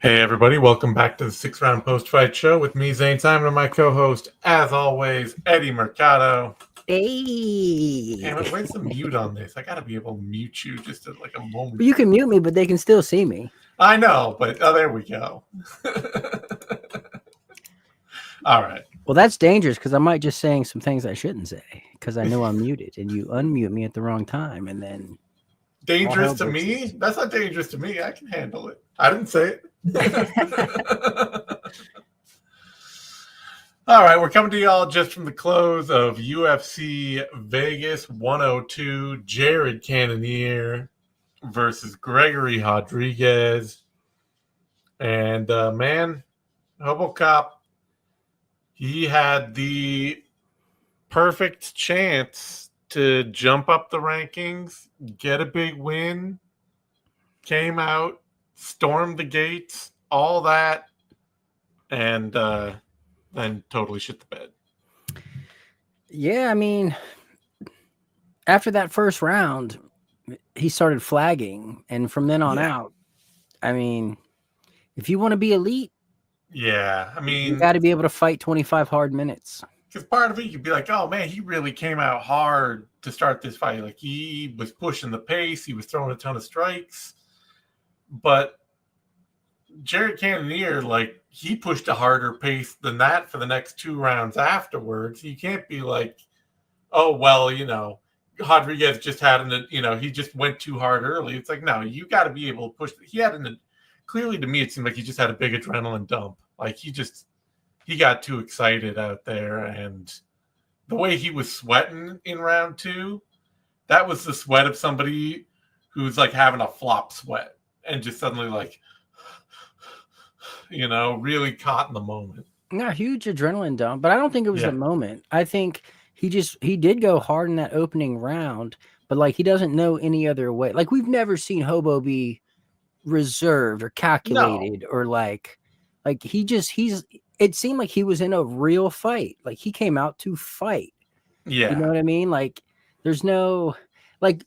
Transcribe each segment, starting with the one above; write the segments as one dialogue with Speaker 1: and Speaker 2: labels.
Speaker 1: Hey everybody, welcome back to the 6 Round Post-Fight Show with me, Zane Simon, and my co-host, as always, Eddie Mercado.
Speaker 2: Hey.
Speaker 1: Damn it, where's the mute on this? I gotta be able to mute you just at like a moment.
Speaker 2: You can mute me, but they can still see me.
Speaker 1: I know, but there we go. All right.
Speaker 2: Well, that's dangerous because I might just saying some things I shouldn't say because I know I'm muted and you unmute me at the wrong time and then
Speaker 1: dangerous to me? That's not dangerous to me. I can handle it. I didn't say it. All right, we're coming to y'all just from the close of UFC Vegas 102, Jared Cannonier versus Gregory Rodrigues. And man, Hobocop, he had the perfect chance to jump up the rankings, get a big win, came out, stormed the gates, all that, and then totally shit the bed.
Speaker 2: Yeah, I mean, after that first round, he started flagging, and from then on out, I mean, if you want to be elite,
Speaker 1: yeah, I mean,
Speaker 2: you got to be able to fight 25 hard minutes.
Speaker 1: Because part of it, you'd be like, oh man, he really came out hard to start this fight. Like he was pushing the pace, he was throwing a ton of strikes, but Jared Cannonier, like, he pushed a harder pace than that for the next 2 rounds afterwards. You can't be like, oh, well, you know, Rodrigues just had he just went too hard early. It's like, no, you got to be able to push. He had clearly to me, it seemed like he just had a big adrenaline dump. Like he got too excited out there. And the way he was sweating in round 2, that was the sweat of somebody who's like having a flop sweat and just suddenly like, really caught in the moment.
Speaker 2: Yeah, huge adrenaline dump, but I don't think it was the moment. I think he did go hard in that opening round, but like he doesn't know any other way. Like we've never seen Hobo be reserved or calculated or like it seemed like he was in a real fight. Like he came out to fight.
Speaker 1: Yeah.
Speaker 2: You know what I mean? Like there's no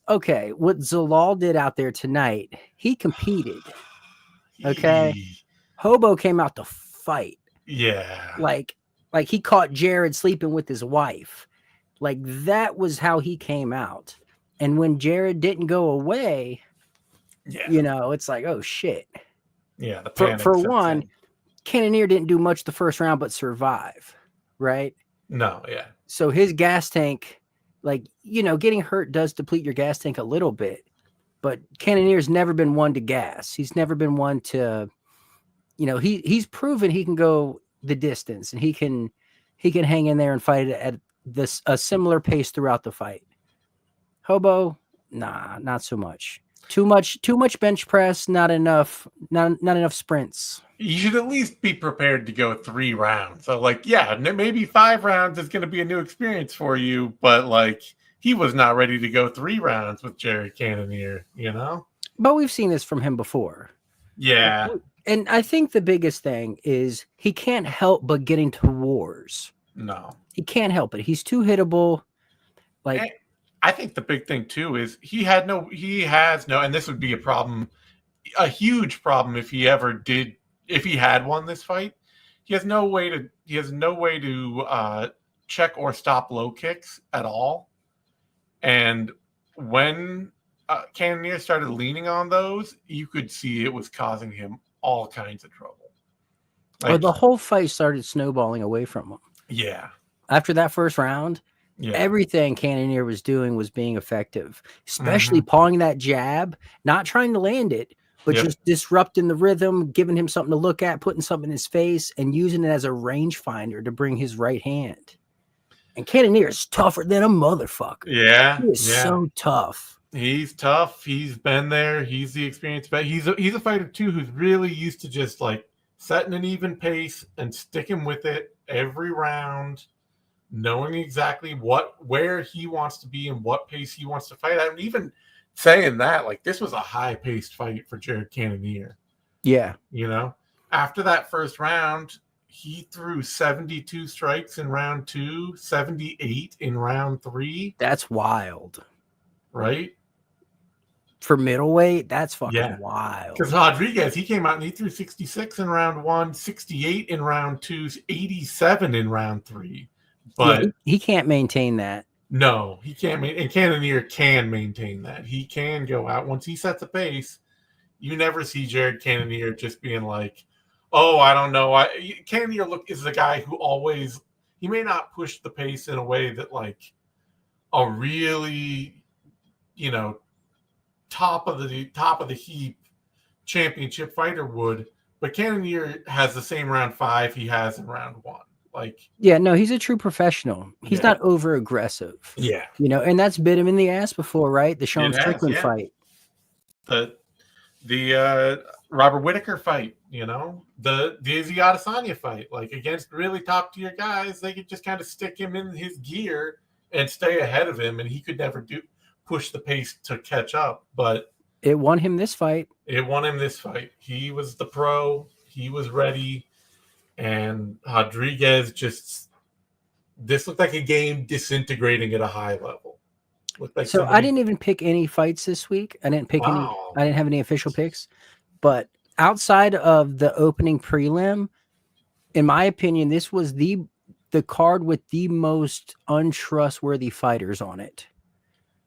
Speaker 2: okay, what Zalal did out there tonight, he competed. Okay. Hobo came out to fight.
Speaker 1: Yeah.
Speaker 2: Like he caught Jared sleeping with his wife. Like that was how he came out. And when Jared didn't go away, it's like, oh shit.
Speaker 1: Yeah. The panic
Speaker 2: for one, Cannonier didn't do much the first round but survive. Right?
Speaker 1: No, yeah.
Speaker 2: So his gas tank, getting hurt does deplete your gas tank a little bit. But Cannonier's never been one to gas. He's never been one to he's proven he can go the distance and he can hang in there and fight at a similar pace throughout the fight. Hobo, nah, not so much. Too much bench press, not enough sprints.
Speaker 1: You should at least be prepared to go 3 rounds. So maybe 5 rounds is going to be a new experience for you, but he was not ready to go 3 rounds with Jared Cannonier,
Speaker 2: But we've seen this from him before.
Speaker 1: Yeah.
Speaker 2: And I think the biggest thing is he can't help but get into wars.
Speaker 1: No.
Speaker 2: He can't help it. He's too hittable.
Speaker 1: I think the big thing too is he has no, and this would be a huge problem if he had won this fight. He has no way to check or stop low kicks at all. And when Cannonier started leaning on those, you could see it was causing him all kinds of trouble.
Speaker 2: The whole fight started snowballing away from him.
Speaker 1: Yeah.
Speaker 2: After that first round, everything Cannonier was doing was being effective, especially pawing that jab, not trying to land it, but just disrupting the rhythm, giving him something to look at, putting something in his face, and using it as a rangefinder to bring his right hand. And Cannonier is tougher than a motherfucker.
Speaker 1: Yeah.
Speaker 2: He is so tough.
Speaker 1: He's tough. He's been there. He's the experienced vet. He's a fighter too who's really used to just setting an even pace and sticking with it every round, knowing exactly where he wants to be and what pace he wants to fight at. And even saying that, this was a high-paced fight for Jared Cannonier.
Speaker 2: Yeah.
Speaker 1: After that first round, he threw 72 strikes in round 2, 78 in round 3.
Speaker 2: That's wild.
Speaker 1: Right?
Speaker 2: for middleweight, that's fucking
Speaker 1: Yeah.
Speaker 2: wild.
Speaker 1: Because Rodrigues, he came out and he threw 66 in round 1, 68 in round 2, 87 in round 3. But
Speaker 2: yeah, he can't maintain that.
Speaker 1: no, he can't. And Cannonier can maintain that. He can go out once he sets a pace. You never see Jared Cannonier just being like, "Oh, I don't know." Cannonier is the guy who always, he may not push the pace in a way that like a really, top of the heap championship fighter would, but Cannonier has the same round 5 he has in round 1. Like,
Speaker 2: yeah, no, he's a true professional. He's not over aggressive.
Speaker 1: Yeah.
Speaker 2: And that's bit him in the ass before, right? The Sean Strickland fight.
Speaker 1: The Robert Whittaker fight, the Izzy Adesanya fight, like against really top tier guys, they could just kind of stick him in his gear and stay ahead of him, and he could never push the pace to catch up. But
Speaker 2: it won him this fight.
Speaker 1: He was the pro. He was ready. And Rodrigues this looked like a game disintegrating at a high level.
Speaker 2: So I didn't even pick any fights this week. I didn't pick any. I didn't have any official picks. But outside of the opening prelim, in my opinion, this was the card with the most untrustworthy fighters on it.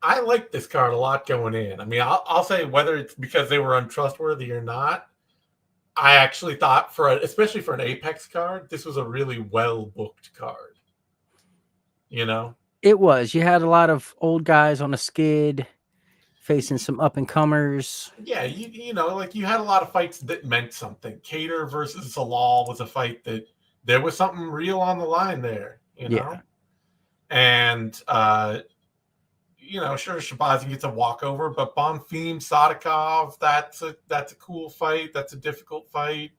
Speaker 1: I liked this card a lot going in. I mean, I'll say whether it's because they were untrustworthy or not, I actually thought especially for an Apex card, this was a really well-booked card.
Speaker 2: It was. You had a lot of old guys on a skid facing some up-and-comers.
Speaker 1: Yeah, like you had a lot of fights that meant something. Kattar versus Zalal was a fight that there was something real on the line there,
Speaker 2: Yeah.
Speaker 1: And, sure, Shabazian gets a walkover, but Bonfim, Sakhov, that's a cool fight. That's a difficult fight.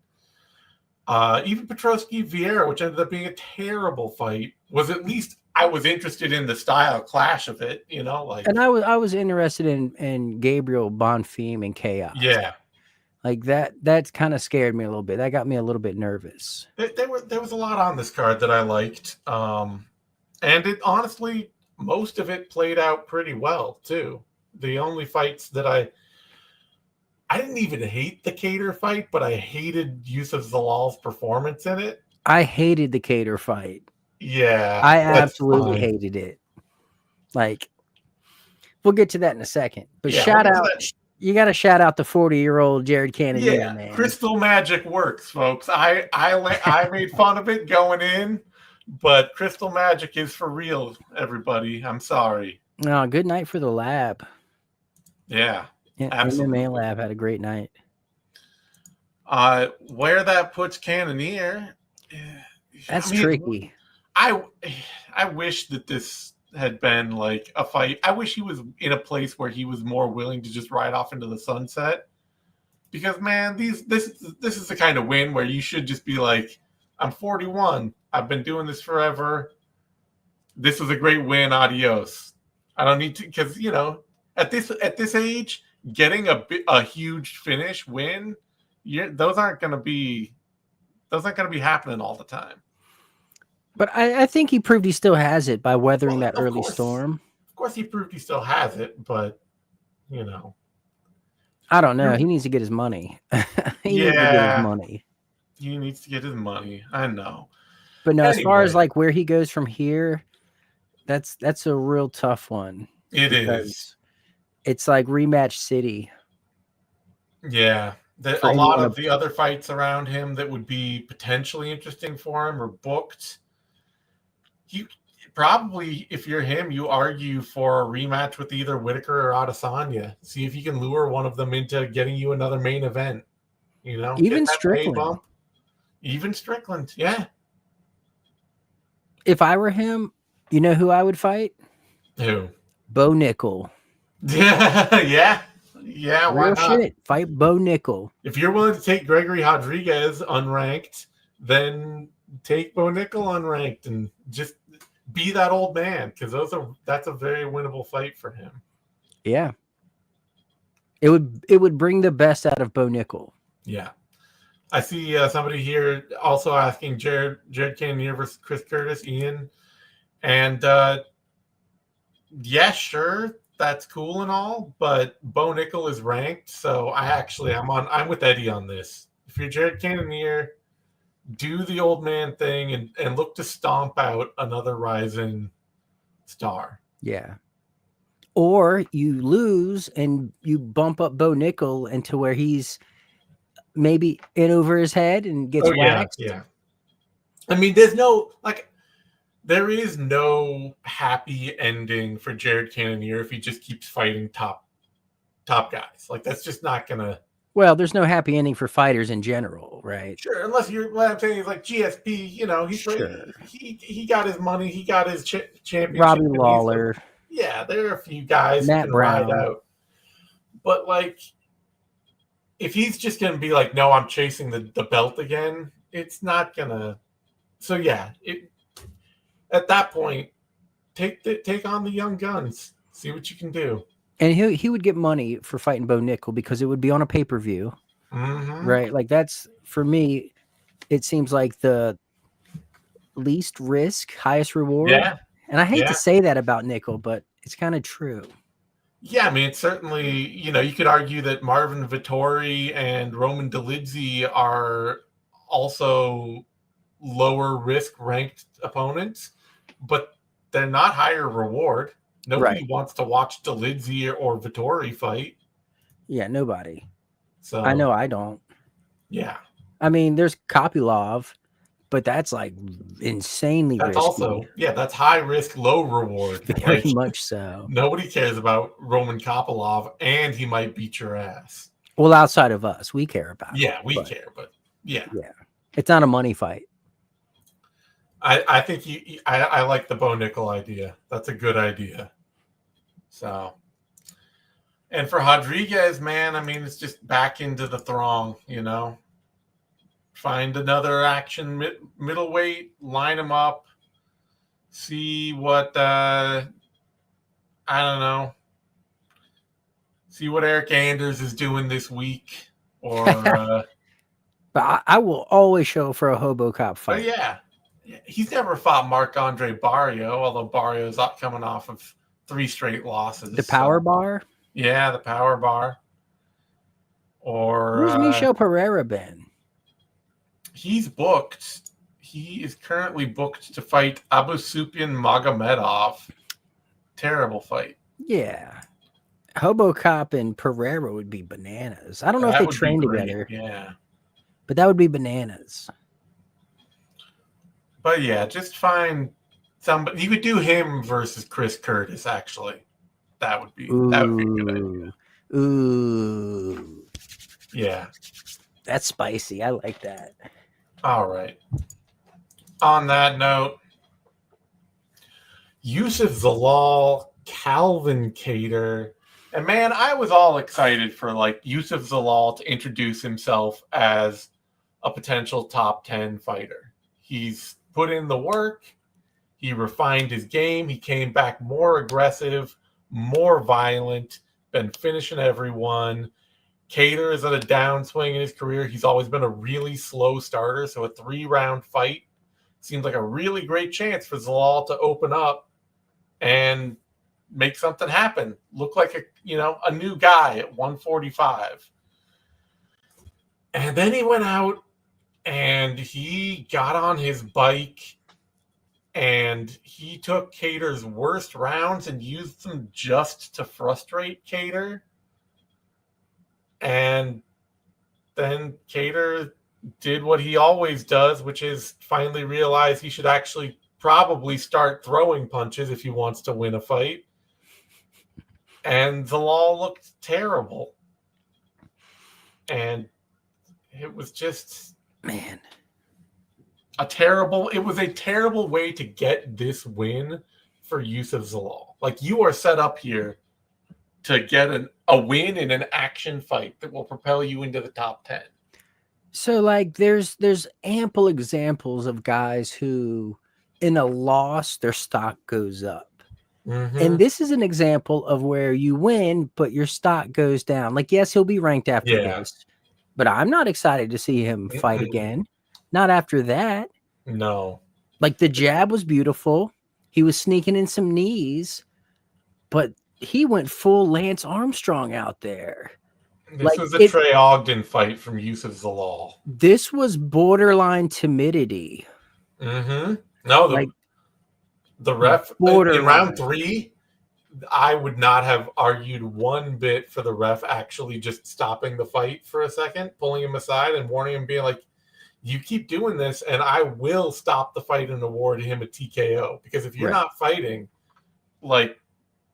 Speaker 1: Even Petroski, Vieira, which ended up being a terrible fight, was at least I was interested in the style clash of it, like.
Speaker 2: And I was interested in Gabriel, Bonfim, and Chaos.
Speaker 1: Yeah,
Speaker 2: like that kind of scared me a little bit. That got me a little bit nervous.
Speaker 1: There was a lot on this card that I liked, and it honestly, most of it played out pretty well too. The only fights that I didn't even hate the Kattar fight, but I hated Yousef Zalal's performance in it.
Speaker 2: I hated the Kattar fight.
Speaker 1: Yeah,
Speaker 2: I absolutely hated it. Like, we'll get to that in a second. But shout out, you got to shout out the 40-year-old Jared Cannonier, man.
Speaker 1: Crystal magic works, folks. I made fun of it going in, but crystal magic is for real, everybody. I'm sorry.
Speaker 2: No, good night for the lab.
Speaker 1: Yeah, absolutely.
Speaker 2: MMA lab had a great night.
Speaker 1: Where that puts Cannonier,
Speaker 2: that's tricky.
Speaker 1: I wish that this had been like a fight. I wish he was in a place where he was more willing to just ride off into the sunset. Because man, this is the kind of win where you should just be like, I'm 41. I've been doing this forever. This was a great win. Adios. I don't need to, because at this age, getting a huge finish win, those aren't going to be happening all the time.
Speaker 2: But I think he proved he still has it by weathering that early storm.
Speaker 1: Of course, he proved he still has it, but
Speaker 2: I don't know. He needs to get his money. He needs to get his money.
Speaker 1: He needs to get his money. I know.
Speaker 2: But no, as far as like where he goes from here, that's a real tough one.
Speaker 1: It is.
Speaker 2: It's like rematch city.
Speaker 1: Yeah. A lot of the other fights around him that would be potentially interesting for him are booked. You probably, if you're him, you argue for a rematch with either Whittaker or Adesanya. See if you can lure one of them into getting you another main event.
Speaker 2: Even Strickland.
Speaker 1: Even Strickland, yeah.
Speaker 2: If I were him, you know who I would fight?
Speaker 1: Who?
Speaker 2: Bo Nickel.
Speaker 1: Yeah. Yeah, why not?
Speaker 2: Shit. Fight Bo Nickel.
Speaker 1: If you're willing to take Gregory Rodrigues unranked, then take Bo Nickel unranked and just be that old man, because that's a very winnable fight for him.
Speaker 2: Yeah. It would bring the best out of Bo Nickel.
Speaker 1: Yeah. I see somebody here also asking Jared Cannonier versus Chris Curtis, Ian. And yeah, sure. that's cool and all, but Bo Nickel is ranked, so I'm with Eddie on this. If you're Jared Cannonier, do the old man thing and look to stomp out another rising star.
Speaker 2: Yeah. Or you lose and you bump up Bo Nickel into where he's maybe in over his head and gets waxed.
Speaker 1: Yeah. I mean, there is no happy ending for Jared Cannonier if he just keeps fighting top guys. Like, that's just not gonna.
Speaker 2: Well, there's no happy ending for fighters in general, right?
Speaker 1: Sure, unless what I'm saying is like GSP. He got his money, he got his championship.
Speaker 2: Robbie Lawler.
Speaker 1: Yeah, there are a few guys
Speaker 2: Matt
Speaker 1: who can
Speaker 2: Brown.
Speaker 1: ride out. But like, if he's just gonna be like, no, I'm chasing the belt again, it's not gonna. So yeah, at that point, take on the young guns, see what you can do.
Speaker 2: And he would get money for fighting Bo Nickel because it would be on a pay-per-view, right? Like, that's, for me, it seems like the least risk, highest reward.
Speaker 1: Yeah.
Speaker 2: And I hate to say that about Nickel, but it's kind of true.
Speaker 1: Yeah, I mean, it's certainly, you could argue that Marvin Vittori and Roman Dolidze are also lower risk ranked opponents, but they're not higher reward. Nobody wants to watch Dolidze or Vittori fight.
Speaker 2: Yeah, nobody.
Speaker 1: So
Speaker 2: I know I don't.
Speaker 1: Yeah.
Speaker 2: I mean, there's Kopylov, but that's like insanely risky.
Speaker 1: Also, that's high risk, low reward.
Speaker 2: Very much so.
Speaker 1: Nobody cares about Roman Kopylov, and he might beat your ass.
Speaker 2: Well, outside of us, we care about it.
Speaker 1: Yeah, we care, but yeah.
Speaker 2: It's not a money fight.
Speaker 1: I think I like the Bo Nickel idea. That's a good idea. So, and for Rodrigues, man, I mean, it's just back into the throng, Find another action middleweight, line him up, see what, I don't know, see what Eric Anders is doing this week. Or,
Speaker 2: but I will always show for a Hobo Cop fight.
Speaker 1: Oh, yeah. He's never fought Marc-Andre Barrio, although Barrio's coming off of 3 straight losses.
Speaker 2: The power bar?
Speaker 1: Yeah, the power bar. Or
Speaker 2: where's Michel Pereira been?
Speaker 1: He's booked. He is currently booked to fight Abusupian Magomedov. Terrible fight.
Speaker 2: Yeah. Hobo Cop and Pereira would be bananas. I don't know if they train together.
Speaker 1: Yeah.
Speaker 2: But that would be bananas.
Speaker 1: But yeah, just find somebody. You could do him versus Chris Curtis, actually. That would be a good idea.
Speaker 2: Ooh.
Speaker 1: Yeah.
Speaker 2: That's spicy. I like that.
Speaker 1: All right. On that note, Yousef Zalal, Calvin Kattar. And man, I was all excited for Yousef Zalal to introduce himself as a potential top 10 fighter. He's put in the work. He refined his game. He came back more aggressive, more violent, been finishing everyone. Kattar is at a downswing in his career. He's always been a really slow starter, so a 3-round fight seems like a really great chance for Zalal to open up and make something happen. Look like a new guy at 145. And then he went out and he got on his bike and he took Kattar's worst rounds and used them just to frustrate Kattar. And then Kattar did what he always does, which is finally realize he should actually probably start throwing punches if he wants to win a fight. And Zalal looked terrible. And it was just a terrible way to get this win for Yousef Zalal. You are set up here to get a win in an action fight that will propel you into the top 10.
Speaker 2: So there's ample examples of guys who in a loss their stock goes up.
Speaker 1: Mm-hmm.
Speaker 2: And this is an example of where you win, but your stock goes down. Yes, he'll be ranked after this, but I'm not excited to see him fight again. Not after that.
Speaker 1: No.
Speaker 2: The jab was beautiful. He was sneaking in some knees, but he went full Lance Armstrong out there.
Speaker 1: This was a Trey Ogden fight from Yousef Zalal.
Speaker 2: This was borderline timidity.
Speaker 1: Mm-hmm. No, the ref in round 3, I would not have argued one bit for the ref actually just stopping the fight for a second, pulling him aside and warning him, being like, you keep doing this and I will stop the fight and award him a TKO. Because if you're not fighting, like,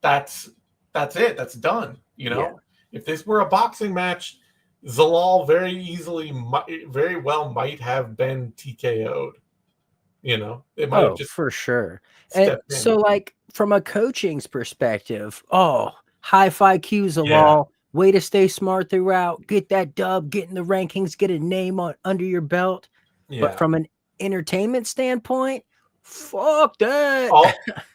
Speaker 1: that's it. That's done. You know? Yeah. If this were a boxing match, Zalal very well might have been TKO'd. You know? It might have just
Speaker 2: for sure. And so, like, from a coaching's perspective, high five cues, Zalal, way to stay smart throughout, get that dub, get in the rankings, get a name under your belt. Yeah. But from an entertainment standpoint, fuck that.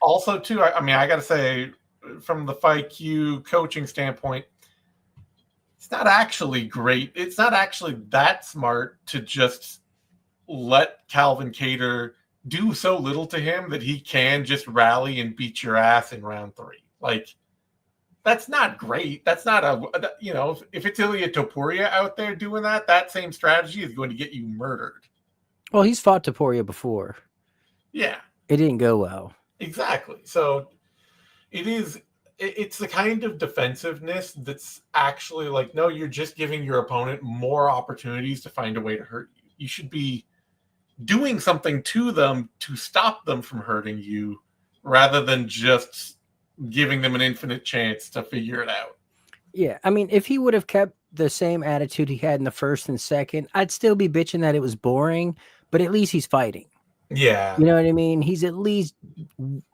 Speaker 1: Also, too, I mean, I got to say, from the fight cue coaching standpoint, it's not actually great. It's not actually that smart to just let Kattar do so little to him that he can just rally and beat your ass in round 3. Like, that's not great. That's not if it's Ilia Topuria out there doing that same strategy is going to get you murdered.
Speaker 2: Well, he's fought Topuria before.
Speaker 1: Yeah.
Speaker 2: It didn't go well.
Speaker 1: Exactly. So it's the kind of defensive-ness that's actually like, no, you're just giving your opponent more opportunities to find a way to hurt you. You should be doing something to them to stop them from hurting you rather than just giving them an infinite chance to figure it out.
Speaker 2: Yeah. I mean, if he would have kept the same attitude he had in the first and second, I'd still be bitching that it was boring, but at least he's fighting.
Speaker 1: Yeah.
Speaker 2: You know what I mean? He's at least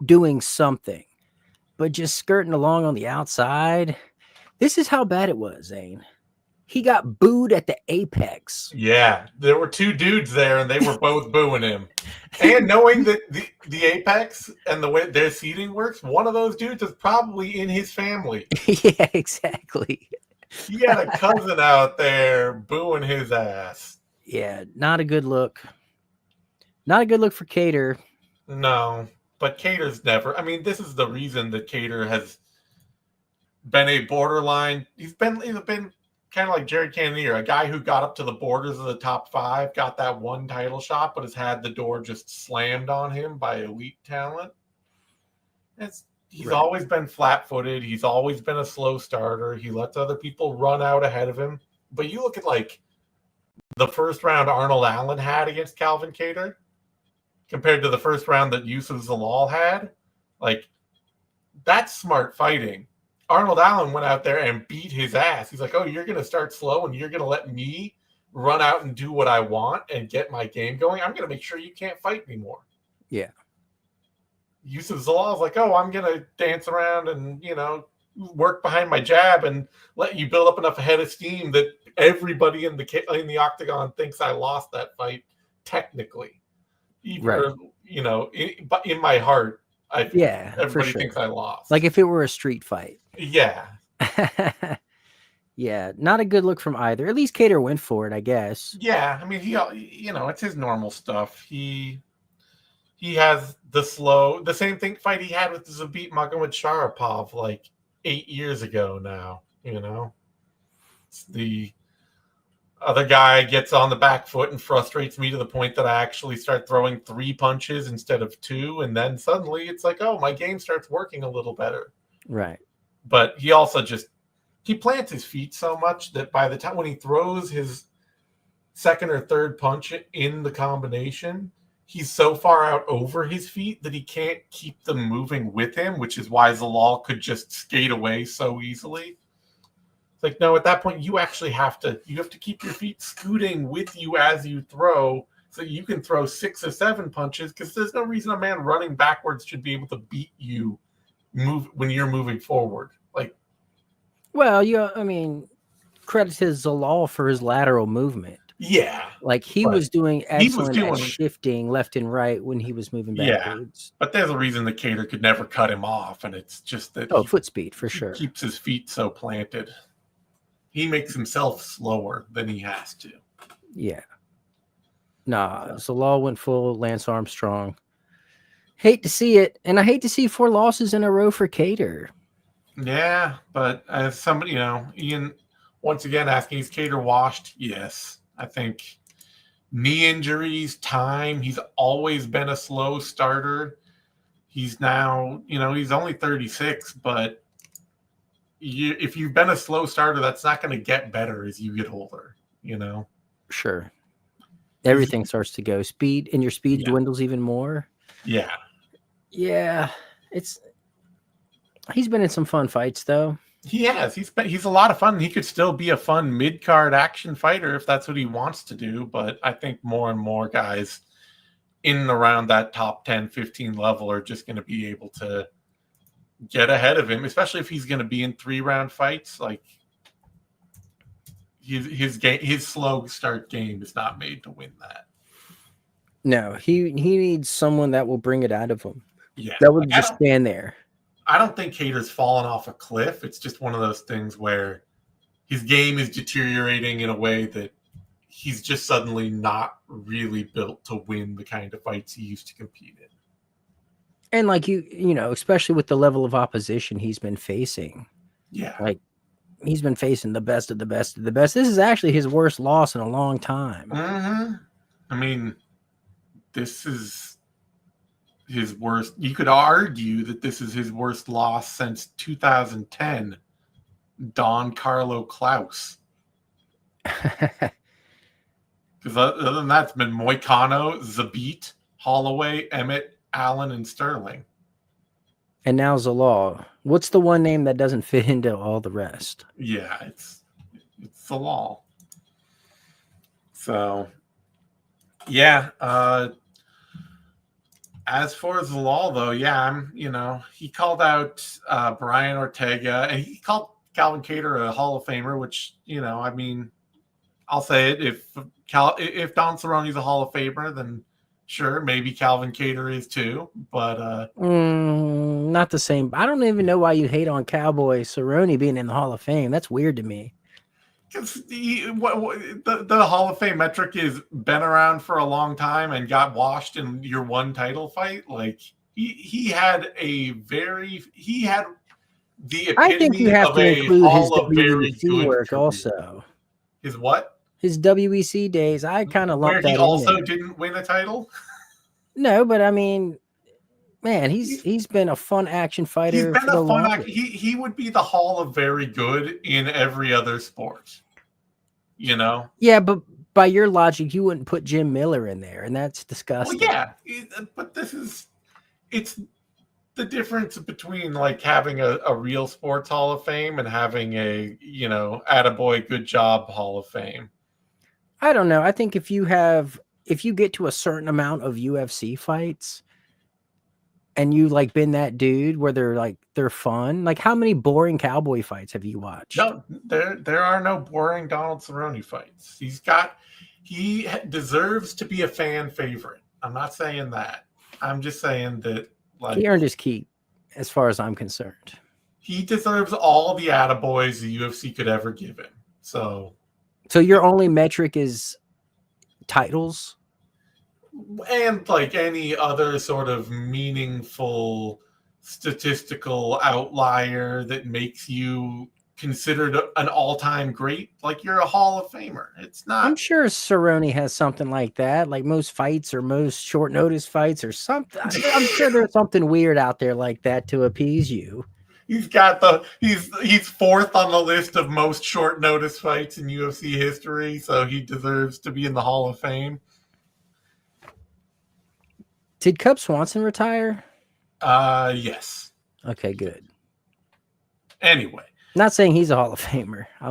Speaker 2: doing something. But just skirting along on the outside, this is how bad it was, Zane. He got booed at the apex.
Speaker 1: Yeah, there were 2 dudes there, and they were both booing him. And knowing that the apex and the way their seating works, one of those dudes is probably in his family.
Speaker 2: Yeah, exactly.
Speaker 1: He had a cousin out there booing his ass.
Speaker 2: Yeah, not a good look. Not a good look for Kattar.
Speaker 1: No. But Kattar's never. I mean, this is the reason that Kattar has been a borderline. He's been kind of like Jared Cannonier, a guy who got up to the borders of the top 5, got that one title shot, but has had the door just slammed on him by elite talent. He's always been flat-footed. He's always been a slow starter. He lets other people run out ahead of him. But you look at, like, the first round Arnold Allen had against Calvin Kattar compared to the first round that Yousef Zalal had, like, that's smart fighting. Arnold Allen went out there and beat his ass. He's like, oh, you're going to start slow and you're going to let me run out and do what I want and get my game going? I'm going to make sure you can't fight anymore.
Speaker 2: Yeah.
Speaker 1: Yousef Zalal's like, oh, I'm going to dance around and, work behind my jab and let you build up enough head of steam that everybody in the octagon thinks I lost that fight technically. Even, but in my heart, everybody thinks I lost.
Speaker 2: Like if it were a street fight.
Speaker 1: Yeah.
Speaker 2: Yeah, not a good look from either. At least Kattar went for it, I guess.
Speaker 1: Yeah, I mean, it's his normal stuff. He has the same fight he had with Zabit Magomedsharipov like 8 years ago now, It's the other guy gets on the back foot and frustrates me to the point that I actually start throwing 3 punches instead of 2. And then suddenly it's like, oh, my game starts working a little better.
Speaker 2: Right.
Speaker 1: But he also he plants his feet so much that by the time when he throws his second or third punch in the combination, he's so far out over his feet that he can't keep them moving with him, which is why Zalal could just skate away so easily. It's like, no, at that point, you actually have to keep your feet scooting with you as you throw so you can throw 6 or 7 punches because there's no reason a man running backwards should be able to beat you when you're moving forward. Like,
Speaker 2: well, credit to Zalal for his lateral movement.
Speaker 1: Yeah.
Speaker 2: Like he was doing excellent at shifting left and right when he was moving backwards.
Speaker 1: Yeah, but there's a reason that Kattar could never cut him off, and it's just that
Speaker 2: foot speed for sure.
Speaker 1: Keeps his feet so planted. He makes himself slower than he has to.
Speaker 2: Yeah. Nah, Zalal went full Lance Armstrong. Hate to see it, and I hate to see 4 losses in a row for Kattar.
Speaker 1: Yeah, but as somebody, Ian, once again asking, is Kattar washed? Yes. I think knee injuries, time. He's always been a slow starter. He's now, he's only 36, but if you've been a slow starter, that's not going to get better as you get older,
Speaker 2: Sure. Everything starts to go. Speed, and your speed
Speaker 1: Yeah.
Speaker 2: dwindles even more.
Speaker 1: Yeah.
Speaker 2: Yeah. He's been in some fun fights, though.
Speaker 1: He has. He's a lot of fun. He could still be a fun mid-card action fighter if that's what he wants to do, but I think more and more guys in and around that top 10, 15 level are just going to be able to get ahead of him, especially if he's going to be in 3-round fights. Like his slow start game is not made to win that.
Speaker 2: No, he needs someone that will bring it out of him.
Speaker 1: Yeah,
Speaker 2: that would just stand there.
Speaker 1: I don't think Kattar's fallen off a cliff. It's just one of those things where his game is deteriorating in a way that he's just suddenly not really built to win the kind of fights he used to compete in.
Speaker 2: And like especially with the level of opposition he's been facing.
Speaker 1: Yeah.
Speaker 2: Like he's been facing the best of the best of the best. This is actually his worst loss in a long time.
Speaker 1: Mm-hmm. I mean, this is his worst. You could argue that this is his worst loss since 2010. Don Carlo Klaus. Because other than that, it's been Moicano, Zabit, Holloway, Emmett, Allen, and Sterling.
Speaker 2: And now Zalal. What's the one name that doesn't fit into all the rest?
Speaker 1: Yeah, it's Zalal. So, yeah. As for Zalal, though, yeah, he called out Brian Ortega, and he called Calvin Kattar a Hall of Famer, which, I mean, I'll say it. If Don Cerrone's a Hall of Famer, then sure, maybe Calvin Kattar is too. But
Speaker 2: not the same. I don't even know why you hate on Cowboy Cerrone being in the Hall of Fame. That's weird to me.
Speaker 1: Because the Hall of Fame metric is been around for a long time and got washed in your one title fight. Like he had the epitome
Speaker 2: I think you have
Speaker 1: of
Speaker 2: to
Speaker 1: a
Speaker 2: include his
Speaker 1: Hall of very
Speaker 2: WEC
Speaker 1: good
Speaker 2: work
Speaker 1: career.
Speaker 2: also.
Speaker 1: His what?
Speaker 2: His WEC days. I kind of lumped that in.
Speaker 1: Where he also didn't win a title?
Speaker 2: No, but I mean, man, he's been a fun action fighter.
Speaker 1: He's been a fun action. He would be the Hall of very good in every other sport.
Speaker 2: Yeah, but by your logic, you wouldn't put Jim Miller in there, and that's disgusting.
Speaker 1: Well, yeah, but it's the difference between like having a real sports Hall of Fame and having a attaboy, good job Hall of Fame.
Speaker 2: I don't know. I think if you get to a certain amount of UFC fights and you like been that dude where they're fun, like how many boring cowboy fights have you watched?
Speaker 1: No, there are no boring Donald Cerrone fights. He deserves to be a fan favorite. I'm not saying that. I'm just saying that
Speaker 2: he earned his keep as far as I'm concerned.
Speaker 1: He deserves all the attaboys the UFC could ever give him. So
Speaker 2: your only metric is titles?
Speaker 1: And like any other sort of meaningful statistical outlier that makes you considered an all-time great, like you're a Hall of Famer. It's not.
Speaker 2: I'm sure Cerrone has something like that, like most fights or most short notice fights or something. I'm sure there's something weird out there like that to appease you.
Speaker 1: He's fourth on the list of most short notice fights in UFC history, so he deserves to be in the Hall of Fame.
Speaker 2: Did Cub Swanson retire?
Speaker 1: Yes.
Speaker 2: Okay, good.
Speaker 1: Anyway.
Speaker 2: Not saying he's a Hall of Famer. I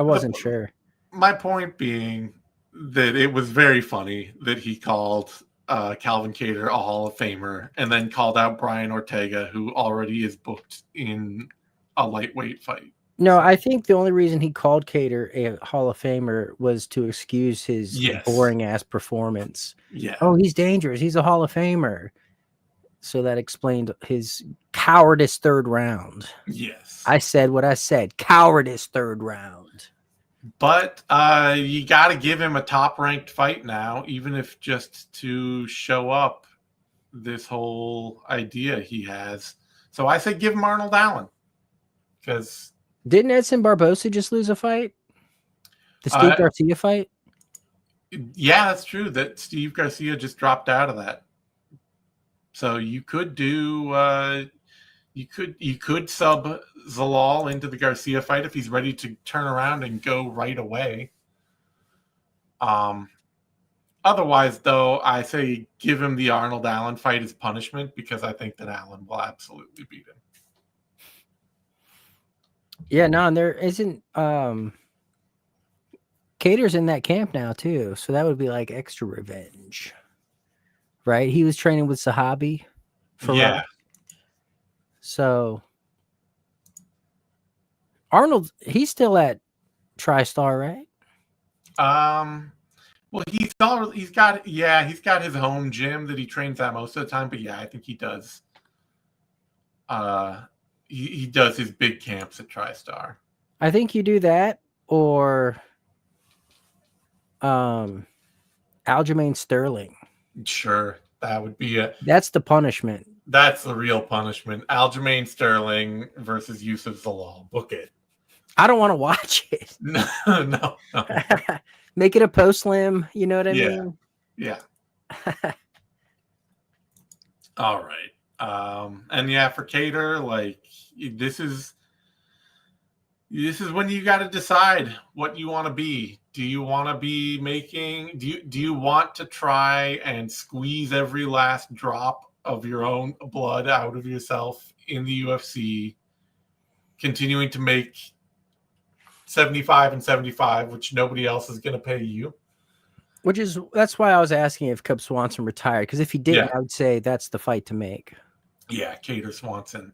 Speaker 2: wasn't sure.
Speaker 1: My point being that it was very funny that he called Calvin Kattar a Hall of Famer and then called out Brian Ortega, who already is booked in a lightweight fight.
Speaker 2: No, I think the only reason he called Kattar a Hall of Famer was to excuse his boring ass performance.
Speaker 1: Yeah.
Speaker 2: Oh, he's dangerous. He's a Hall of Famer. So that explained his cowardice third round.
Speaker 1: Yes.
Speaker 2: I said what I said. Cowardice third round.
Speaker 1: But you got to give him a top-ranked fight now, even if just to show up this whole idea he has. So I say give him Arnold Allen. because
Speaker 2: Didn't Edson Barbosa just lose a fight? The Steve Garcia fight?
Speaker 1: yeah, that's true. That Steve Garcia just dropped out of that. So you could do you could sub Zalal into the Garcia fight if he's ready to turn around and go right away. Otherwise, though, I say give him the Arnold Allen fight as punishment because I think that Allen will absolutely beat him.
Speaker 2: Yeah, no, and there isn't Kattar's in that camp now too, so that would be like extra revenge. Right? He was training with Sahabi for
Speaker 1: Yeah.
Speaker 2: So Arnold, he's still at TriStar, right?
Speaker 1: Well, he's got his home gym that he trains at most of the time, but yeah, I think he does. He does his big camps at TriStar.
Speaker 2: I think you do that, or Aljamain Sterling.
Speaker 1: Sure, that would be
Speaker 2: that's the punishment.
Speaker 1: That's the real punishment. Aljamain Sterling versus Yousef Zalal. Book it.
Speaker 2: I don't want to watch it.
Speaker 1: No.
Speaker 2: Make it a post-lim, you know what I mean?
Speaker 1: Yeah. All right. And yeah, for Kattar, like this is when you got to decide what you want to be. Do you want to be making? Do you want to try and squeeze every last drop of your own blood out of yourself in the UFC, continuing to make 75 and 75, which nobody else is going to pay you?
Speaker 2: That's why I was asking if Cub Swanson retired, because if he didn't, I would say that's the fight to make.
Speaker 1: Yeah, Kattar Swanson.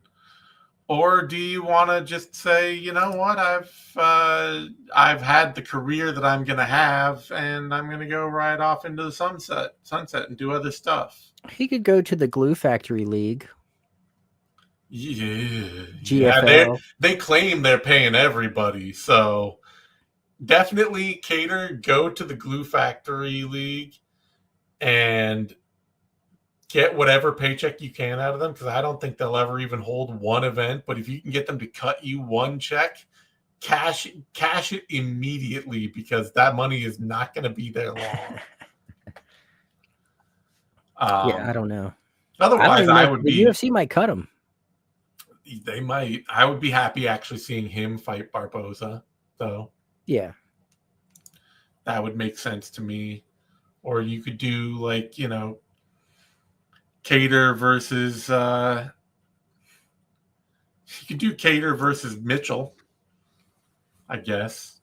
Speaker 1: Or do you want to just say, you know what, I've had the career that I'm going to have, and I'm going to go right off into the sunset and do other stuff?
Speaker 2: He could go to the Glue Factory League.
Speaker 1: Yeah,
Speaker 2: GFL.
Speaker 1: They claim they're paying everybody, so definitely Kattar, go to the Glue Factory League and get whatever paycheck you can out of them, because I don't think they'll ever even hold one event. But if you can get them to cut you one check, cash it immediately, because that money is not going to be there long.
Speaker 2: Yeah, I don't know.
Speaker 1: Otherwise,
Speaker 2: the UFC might cut him.
Speaker 1: They might. I would be happy actually seeing him fight Barbosa, though.
Speaker 2: Yeah,
Speaker 1: that would make sense to me. Or you could do like, Kattar versus you could do Kattar versus Mitchell, I guess.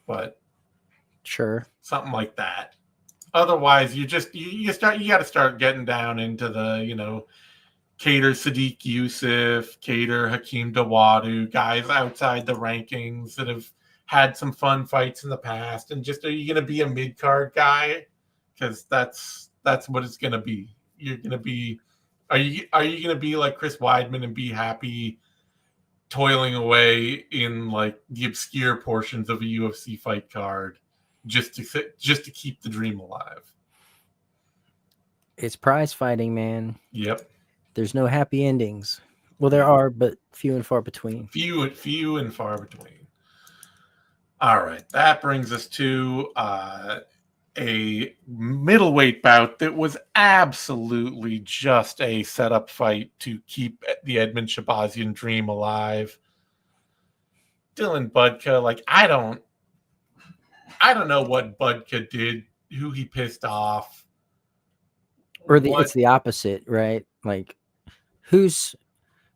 Speaker 1: But
Speaker 2: sure,
Speaker 1: something like that. Otherwise, you got to start getting down into the, Kattar Sadiq Yousef, Kattar Hakeem Dawodu, guys outside the rankings that have had some fun fights in the past. And just, are you going to be a mid-card guy? Because that's what it's going to be. You're going to be, are you going to be like Chris Weidman and be happy toiling away in like the obscure portions of a UFC fight card just to keep the dream alive?
Speaker 2: It's prize fighting, man.
Speaker 1: Yep.
Speaker 2: There's no happy endings. Well, there are, but few and far between.
Speaker 1: Few and far between. All right. That brings us to a middleweight bout that was absolutely just a setup fight to keep the Edmund Shabazian dream alive. Dylan Budka, like, I don't know what Budka did, who he pissed off.
Speaker 2: Or it's the opposite, right? Like, he's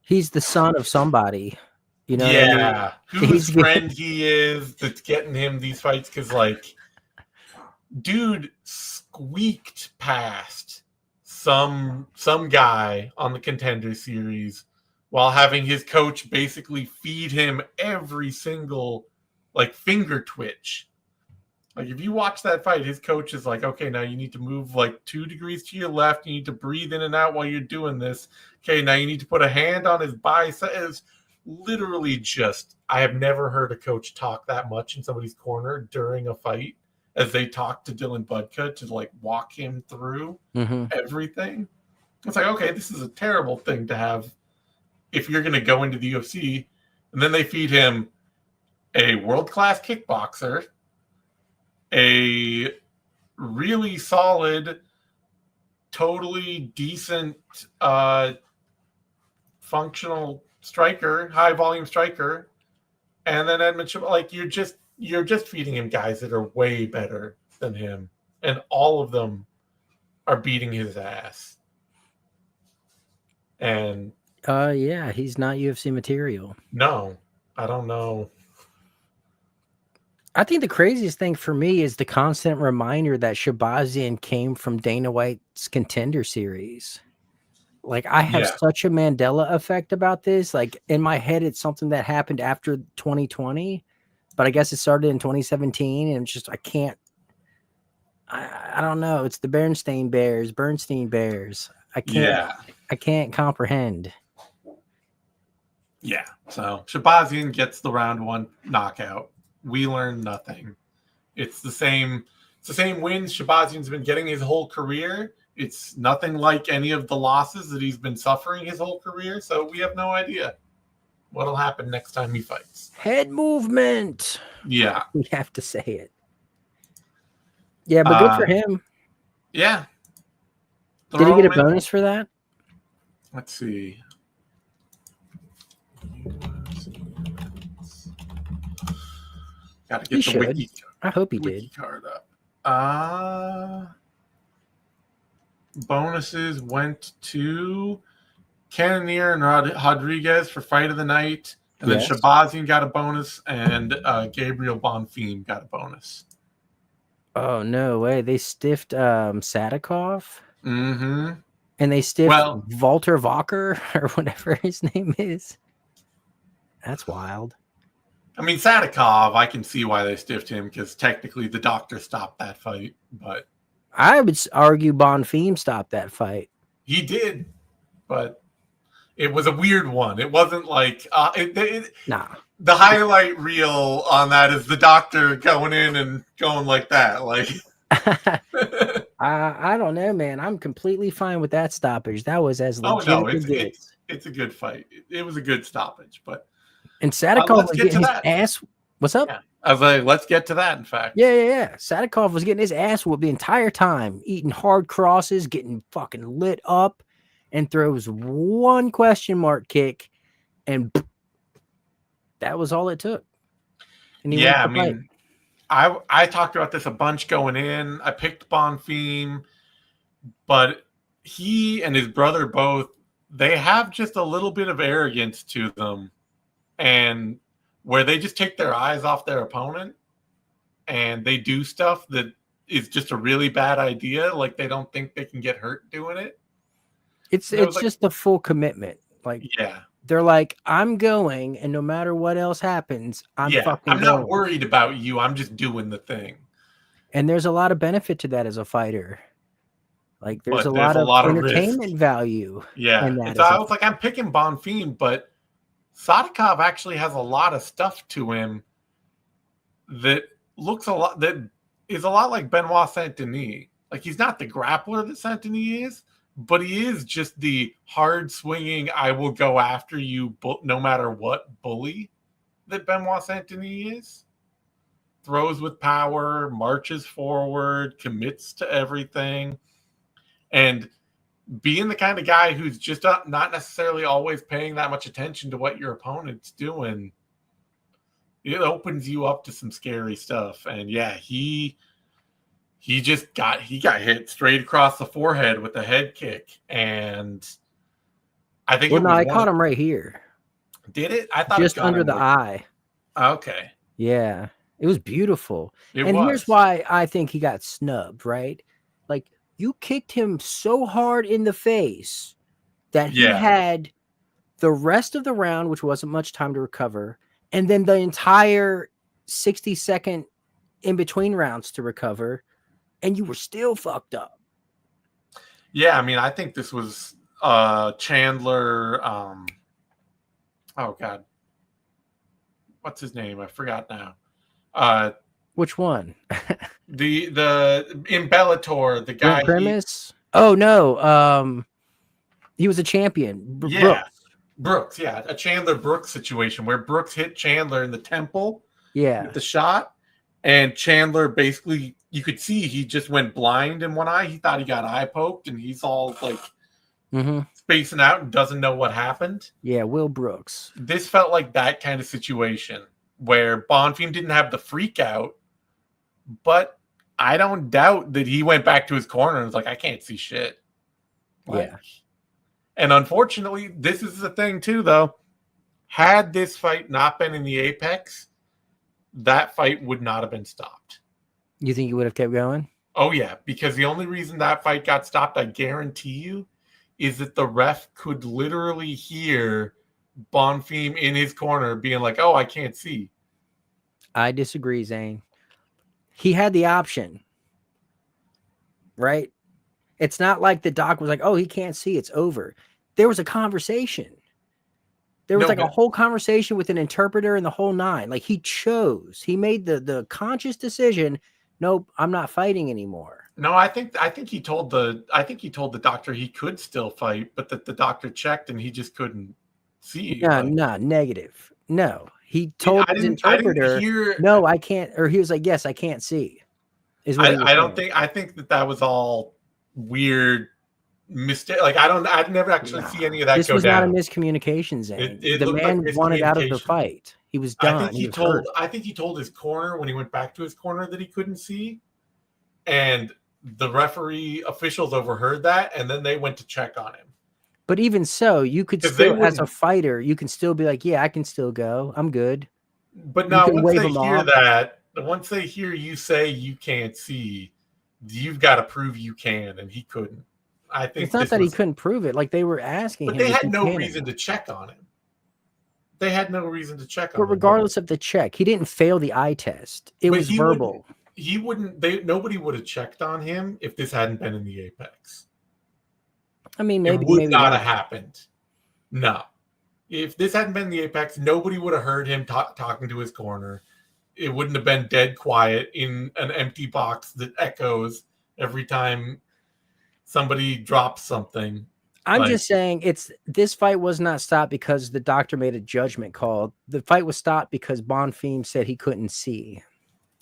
Speaker 2: the son of somebody, you know?
Speaker 1: Yeah, I mean? Whose friend he is that's getting him these fights, because, like, dude squeaked past some guy on the Contender Series while having his coach basically feed him every single, like, finger twitch. Like, if you watch that fight, his coach is like, okay, now you need to move like 2 degrees to your left. You need to breathe in and out while you're doing this. Okay, now you need to put a hand on his bicep. It's literally just, I have never heard a coach talk that much in somebody's corner during a fight as they talk to Dylan Budka to like walk him through everything. It's like, okay, this is a terrible thing to have if you're going to go into the UFC And then they feed him a world-class kickboxer, a really solid, totally decent, functional striker, high-volume striker, and then Edmund Shabazian. Like, you're just feeding him guys that are way better than him, and all of them are beating his ass. And
Speaker 2: yeah, he's not UFC material.
Speaker 1: no, I don't know.
Speaker 2: I think the craziest thing for me is the constant reminder that Shabazian came from Dana White's Contender Series. Like, I have such a Mandela effect about this. Like, in my head, it's something that happened after 2020, but I guess it started in 2017, and it's just, I don't know. It's the Bernstein Bears. I can't comprehend.
Speaker 1: Yeah. So Shabazian gets the round 1 knockout. We learn nothing. It's the same wins Shabazian's been getting his whole career. It's nothing like any of the losses that he's been suffering his whole career. So we have no idea what'll happen next time he fights.
Speaker 2: Head movement.
Speaker 1: Yeah.
Speaker 2: We have to say it. Yeah, but good for him.
Speaker 1: Yeah.
Speaker 2: Did he get a bonus for that?
Speaker 1: Let's see. Got to get the wiki.
Speaker 2: I hope he did.
Speaker 1: Card up. Bonuses went to Cannonier and Rodrigues for fight of the night, and then Shabazian got a bonus, and Gabriel Bonfim got a bonus.
Speaker 2: Oh no way! They stiffed Sakhov.
Speaker 1: Mm-hmm.
Speaker 2: And they stiffed Walter Walker or whatever his name is. That's wild.
Speaker 1: I mean, Sakhov, I can see why they stiffed him because technically the doctor stopped that fight, but
Speaker 2: I would argue Bonfim stopped that fight.
Speaker 1: He did, but it was a weird one. It wasn't like
Speaker 2: nah.
Speaker 1: The highlight reel on that is the doctor going in and going like that. Like,
Speaker 2: I don't know, man. I'm completely fine with that stoppage. That was as legit as it gets.
Speaker 1: It's a good fight. It was a good stoppage, but
Speaker 2: and Sakhov was getting his ass. What's up?
Speaker 1: Yeah. I was like, let's get to that. In fact,
Speaker 2: yeah. Sakhov was getting his ass whooped the entire time, eating hard crosses, getting fucking lit up, and throws one question mark kick, and that was all it took. And
Speaker 1: I mean, I talked about this a bunch going in. I picked Bonfim, but he and his brother both, they have just a little bit of arrogance to them, and where they just take their eyes off their opponent and they do stuff that is just a really bad idea. Like, they don't think they can get hurt doing it.
Speaker 2: It's just the full commitment. Like, they're like, I'm going, and no matter what else happens, I'm
Speaker 1: not worried about you. I'm just doing the thing.
Speaker 2: And there's a lot of benefit to that as a fighter. Like, there's a lot of entertainment value.
Speaker 1: Yeah.
Speaker 2: In that
Speaker 1: I was like, I'm picking Bonfim, but Sakhov actually has a lot of stuff to him that is a lot like Benoit Saint-Denis. Like, he's not the grappler that Saint-Denis is, but he is just the hard swinging, I will go after you no matter what bully that Benoit Saint-Denis is. Throws with power, marches forward, commits to everything. And being the kind of guy who's just not necessarily always paying that much attention to what your opponent's doing, it opens you up to some scary stuff. And he got hit straight across the forehead with a head kick, and I think
Speaker 2: I caught him right here.
Speaker 1: Did it? I thought
Speaker 2: just under the eye.
Speaker 1: Okay.
Speaker 2: Yeah, it was beautiful. Here's why I think he got snubbed. Right, like, you kicked him so hard in the face that he had the rest of the round, which wasn't much time to recover, and then the entire 60-second in between rounds to recover, and you were still fucked up.
Speaker 1: Yeah, I mean, I think this was Chandler. Oh God, what's his name? I forgot now.
Speaker 2: Which one?
Speaker 1: the in Bellator, the guy.
Speaker 2: Premise? Oh no, he was a champion.
Speaker 1: Yeah, Brooks, yeah, a Chandler Brooks situation where Brooks hit Chandler in the temple
Speaker 2: Yeah.
Speaker 1: with the shot, and Chandler basically, you could see he just went blind in one eye. He thought he got eye poked, and he's all like spacing out and doesn't know what happened.
Speaker 2: Yeah, Will Brooks.
Speaker 1: This felt like that kind of situation where Bonfim didn't have the freak out, but I don't doubt that he went back to his corner and was like, I can't see shit. Like,
Speaker 2: yeah.
Speaker 1: And unfortunately, this is the thing too, though. Had this fight not been in the Apex, that fight would not have been stopped.
Speaker 2: You think he would have kept going?
Speaker 1: Oh, yeah, because the only reason that fight got stopped, I guarantee you, is that the ref could literally hear Bonfim in his corner being like, oh, I can't see.
Speaker 2: I disagree, Zane. He had the option, right? It's not like the doc was like, oh, he can't see, it's over. There was a conversation. There was a whole conversation with an interpreter and the whole nine. Like, he chose. He made the conscious decision, nope, I'm not fighting anymore.
Speaker 1: No, I think he told the doctor he could still fight, but that the doctor checked and he just couldn't see.
Speaker 2: No, negative. No. He told his interpreter, no, I can't, or he was like, yes, I can't see.
Speaker 1: I think that was all weird mistake. Like, I'd never actually see any of that.
Speaker 2: This was not a miscommunication, Zane. The man wanted out of the fight. He was done.
Speaker 1: I think he told his corner when he went back to his corner that he couldn't see, and the referee officials overheard that, and then they went to check on him.
Speaker 2: But even so, you could still, as a fighter, you can still be like, yeah, I can still go. I'm good.
Speaker 1: But now once they hear you say you can't see, you've got to prove you can, and he couldn't. I think
Speaker 2: it's not that he couldn't prove it. Like, they were asking him.
Speaker 1: But they had no reason to check on him. They had no reason to check on him.
Speaker 2: But regardless of the check, he didn't fail the eye test. It was verbal.
Speaker 1: Nobody would have checked on him if this hadn't been in the Apex.
Speaker 2: I mean, maybe
Speaker 1: it would not have happened. No. If this hadn't been in the Apex, nobody would have heard him talking to his corner. It wouldn't have been dead quiet in an empty box that echoes every time somebody drops something.
Speaker 2: I'm just saying this fight was not stopped because the doctor made a judgment call. The fight was stopped because Bonfim said he couldn't see.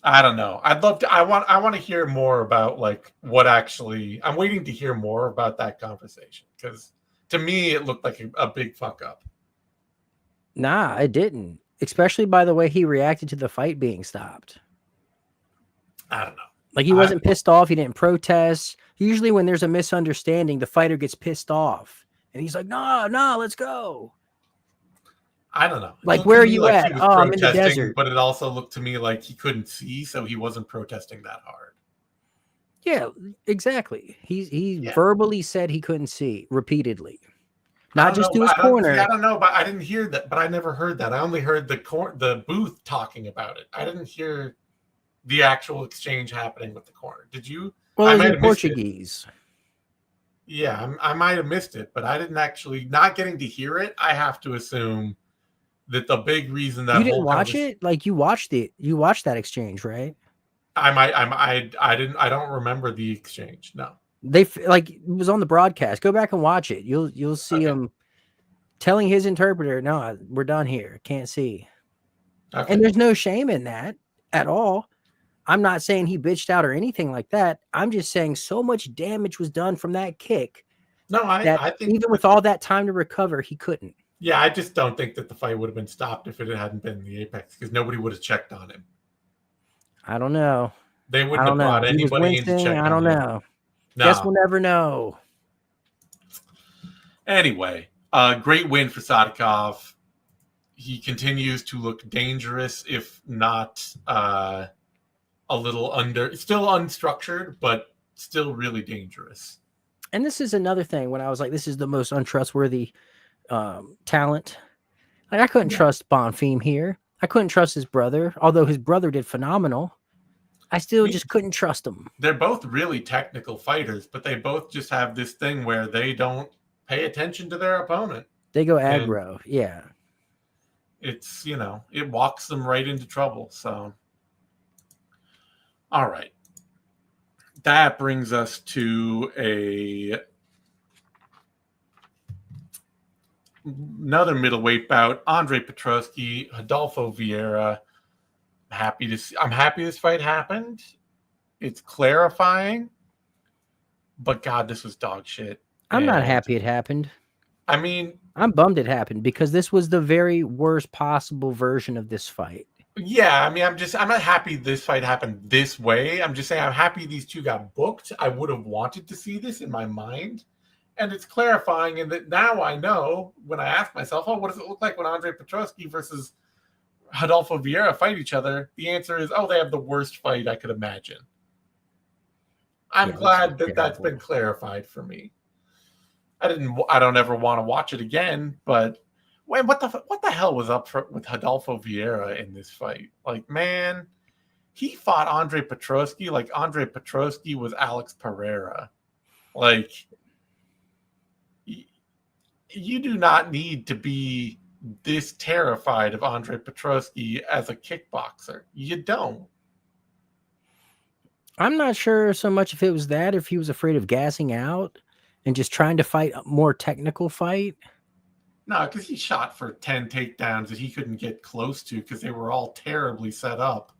Speaker 1: I don't know. I want to hear more about what actually. I'm waiting to hear more about that conversation because to me it looked like a big fuck up.
Speaker 2: Nah, it didn't. Especially by the way he reacted to the fight being stopped.
Speaker 1: I don't know.
Speaker 2: Like, he wasn't pissed off. He didn't protest. Usually when there's a misunderstanding, the fighter gets pissed off. And he's like, no, let's go.
Speaker 1: I don't know.
Speaker 2: Like, where are you at? Oh, I'm in the desert.
Speaker 1: But it also looked to me like he couldn't see, so he wasn't protesting that hard.
Speaker 2: Yeah, exactly. He verbally said he couldn't see repeatedly. Not just to his corner.
Speaker 1: I don't know, but I didn't hear that. But I never heard that. I only heard the booth talking about it. I didn't hear the actual exchange happening with the corner. Did you?
Speaker 2: Well, it was in Portuguese.
Speaker 1: Yeah, I might have missed it, but I didn't actually. Not getting to hear it, I have to assume that the big reason that
Speaker 2: you didn't watch it, like you watched that exchange, right?
Speaker 1: I didn't. I don't remember the exchange. No,
Speaker 2: it was on the broadcast. Go back and watch it. You'll see him telling his interpreter, "No, we're done here. Can't see." Okay. And there's no shame in that at all. I'm not saying he bitched out or anything like that. I'm just saying so much damage was done from that kick.
Speaker 1: No, I think
Speaker 2: even with all that time to recover, he couldn't.
Speaker 1: Yeah, I just don't think that the fight would have been stopped if it hadn't been in the Apex because nobody would have checked on him.
Speaker 2: I don't know.
Speaker 1: They wouldn't have brought anybody in to check on him.
Speaker 2: I don't know. No. Guess we'll never know.
Speaker 1: Anyway, great win for Sakhov. He continues to look dangerous, if not a little still unstructured, but still really dangerous.
Speaker 2: And this is another thing when I was like, this is the most untrustworthy talent. Like, I couldn't trust Bonfim here. I couldn't trust his brother, although his brother did phenomenal. I still just couldn't trust them.
Speaker 1: They're both really technical fighters, but they both just have this thing where they don't pay attention to their opponent.
Speaker 2: They go aggro, yeah.
Speaker 1: It's, it walks them right into trouble. So, all right. That brings us to another middleweight bout, Andre Petroski, Rodolfo Vieira. I'm happy this fight happened. It's clarifying, but God, this was dog shit.
Speaker 2: I'm not happy it happened.
Speaker 1: I mean,
Speaker 2: I'm bummed it happened because this was the very worst possible version of this fight.
Speaker 1: yeah, I mean, I'm not happy this fight happened this way. I'm just saying I'm happy these two got booked. I would have wanted to see this in my mind. And it's clarifying in that now I know when I ask myself, oh, what does it look like when Andre Petroski versus Rodolfo Vieira fight each other? The answer is, oh, they have the worst fight I could imagine. I'm glad that that's been clarified for me. I don't ever want to watch it again, but what the hell was up with Rodolfo Vieira in this fight? Like, man, he fought Andre Petroski like Andre Petroski was Alex Pereira. Like, you do not need to be this terrified of Andre Petroski as a kickboxer. You don't.
Speaker 2: I'm not sure so much if it was that or if he was afraid of gassing out and just trying to fight a more technical fight.
Speaker 1: No, because he shot for 10 takedowns that he couldn't get close to because they were all terribly set up.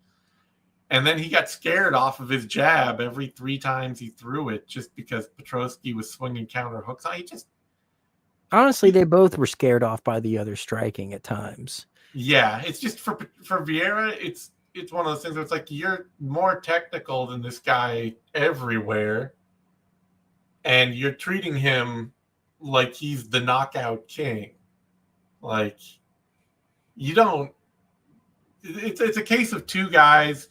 Speaker 1: And then he got scared off of his jab every 3 times he threw it just because Petroski was swinging counter hooks.
Speaker 2: Honestly, they both were scared off by the other striking at times.
Speaker 1: Yeah, it's just for Vieira, it's one of those things where it's like you're more technical than this guy everywhere, and you're treating him like he's the knockout king. Like, you don't. It's a case of two guys,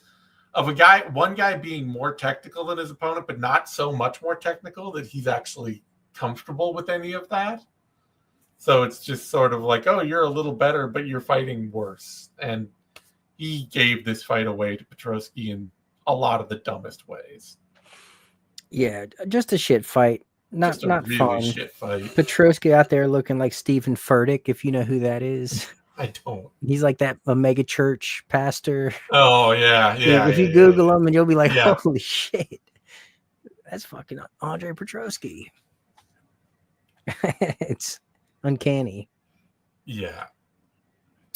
Speaker 1: one guy being more technical than his opponent, but not so much more technical that he's actually comfortable with any of that. So it's just sort of like, oh, you're a little better, but you're fighting worse. And he gave this fight away to Petroski in a lot of the dumbest ways.
Speaker 2: Yeah, just a shit fight. Not really fun.
Speaker 1: Shit fight.
Speaker 2: Petroski out there looking like Stephen Furtick, if you know who that is.
Speaker 1: I don't.
Speaker 2: He's like that Omega Church pastor.
Speaker 1: Oh, yeah.
Speaker 2: If you Google him, and you'll be like, holy shit. That's fucking Andre Petroski. It's uncanny.
Speaker 1: Yeah.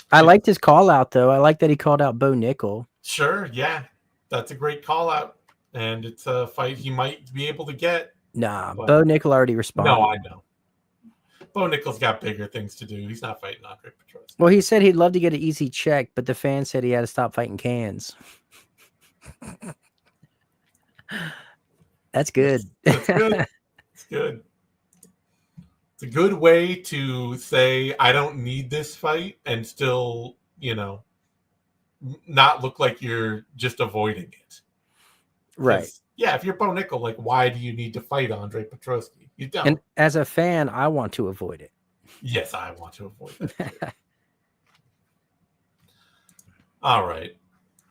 Speaker 2: I liked his call out, though. I like that he called out Bo Nickel.
Speaker 1: Sure, yeah. That's a great call out. And it's a fight he might be able to get.
Speaker 2: Nah, Bo Nickel already responded.
Speaker 1: No, I know. Bo Nickel's got bigger things to do. He's not fighting Andre Petroski.
Speaker 2: Well, he said he'd love to get an easy check, but the fan said he had to stop fighting cans. That's good.
Speaker 1: That's good. It's good. It's a good way to say, I don't need this fight and still, not look like you're just avoiding it.
Speaker 2: Right.
Speaker 1: Yeah, if you're Bo Nickel, like, why do you need to fight Andre Petroski? You don't.
Speaker 2: And as a fan, I want to avoid it.
Speaker 1: Yes, I want to avoid that. All right.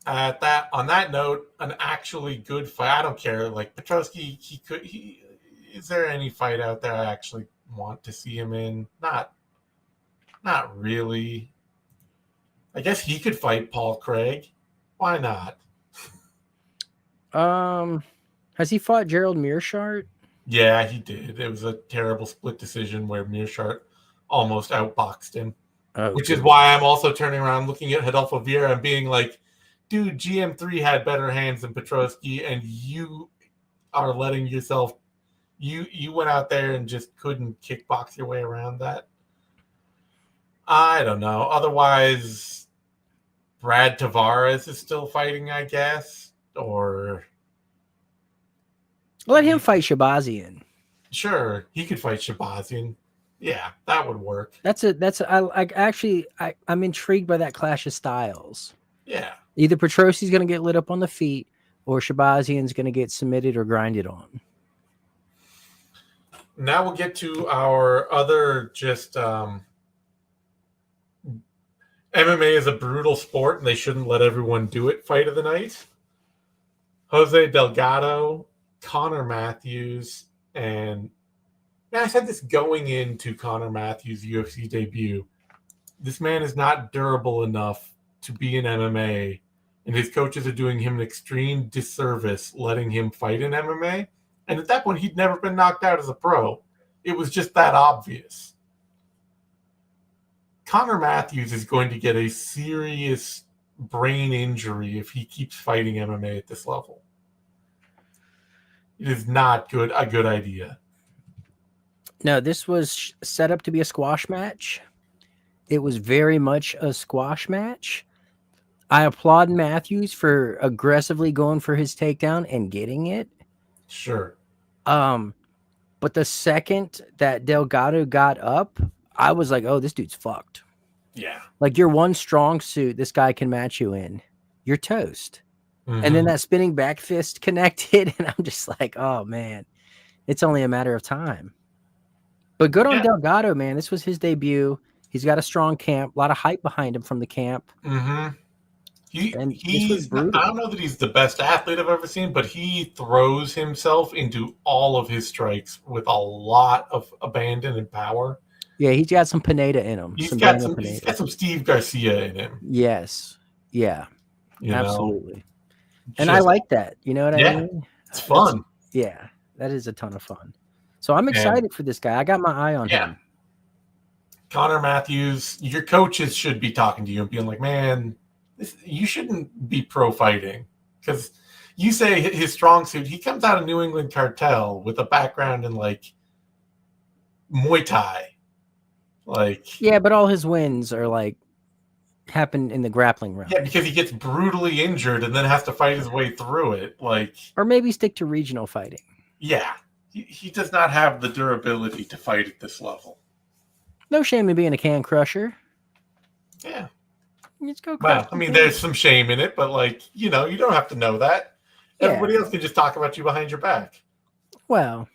Speaker 1: On that note, an actually good fight. I don't care. Like, Petroski, is there any fight out there I actually want to see him in? Not really. I guess he could fight Paul Craig. Why not?
Speaker 2: Has he fought Gerald Meerschaert?
Speaker 1: Yeah, he did. It was a terrible split decision where Meerschaert almost outboxed him. Which is why I'm also turning around looking at Rodolfo Vieira and being like, dude, GM3 had better hands than Petroski, and you are letting yourself you went out there and just couldn't kickbox your way around that. I don't know. Otherwise, Brad Tavares is still fighting, I guess. Or
Speaker 2: let him fight Shabazian.
Speaker 1: Sure, he could fight Shabazian. Yeah, that would work.
Speaker 2: I'm intrigued by that clash of styles.
Speaker 1: Yeah.
Speaker 2: Either Petrosi's going to get lit up on the feet or Shabazian's going to get submitted or grinded on.
Speaker 1: Now we'll get to our other just MMA is a brutal sport and they shouldn't let everyone do it fight of the night. Jose Delgado, Connor Matthews, and I said this going into Connor Matthews' UFC debut. This man is not durable enough to be in MMA, and his coaches are doing him an extreme disservice letting him fight in MMA. And at that point, he'd never been knocked out as a pro. It was just that obvious. Connor Matthews is going to get a serious brain injury if he keeps fighting MMA at this level. It is not a good idea.
Speaker 2: No, this was set up to be a squash match. It was very much a squash match. I applaud Matthews for aggressively going for his takedown and getting it.
Speaker 1: Sure.
Speaker 2: But the second that Delgado got up, I was like, oh, this dude's fucked.
Speaker 1: Yeah.
Speaker 2: Like, your one strong suit this guy can match you in, you're toast. And then that spinning back fist connected, and I'm just like, oh, man, it's only a matter of time. But good on Delgado, man. This was his debut. He's got a strong camp, a lot of hype behind him from the camp.
Speaker 1: He's I don't know that he's the best athlete I've ever seen, but he throws himself into all of his strikes with a lot of abandon and power.
Speaker 2: Yeah, he's got some Pineda in him.
Speaker 1: He's got some Steve Garcia in him.
Speaker 2: Yes. Yeah. Absolutely. And
Speaker 1: Just,
Speaker 2: I like that. You know what I mean?
Speaker 1: It's fun.
Speaker 2: That is a ton of fun. So I'm excited for this guy. I got my eye on him.
Speaker 1: Connor Matthews, your coaches should be talking to you and being like, man, you shouldn't be pro fighting. Because you say his strong suit, he comes out of New England Cartel with a background in like Muay Thai.
Speaker 2: But all his wins are like happen in the grappling round.
Speaker 1: Yeah, because he gets brutally injured and then has to fight his way through it.
Speaker 2: Or maybe stick to regional fighting.
Speaker 1: Yeah. He does not have the durability to fight at this level.
Speaker 2: No shame in being a can crusher.
Speaker 1: Yeah.
Speaker 2: Let's go.
Speaker 1: Well, I mean, there's some shame in it, but you don't have to know that. Everybody else can just talk about you behind your back.
Speaker 2: Well,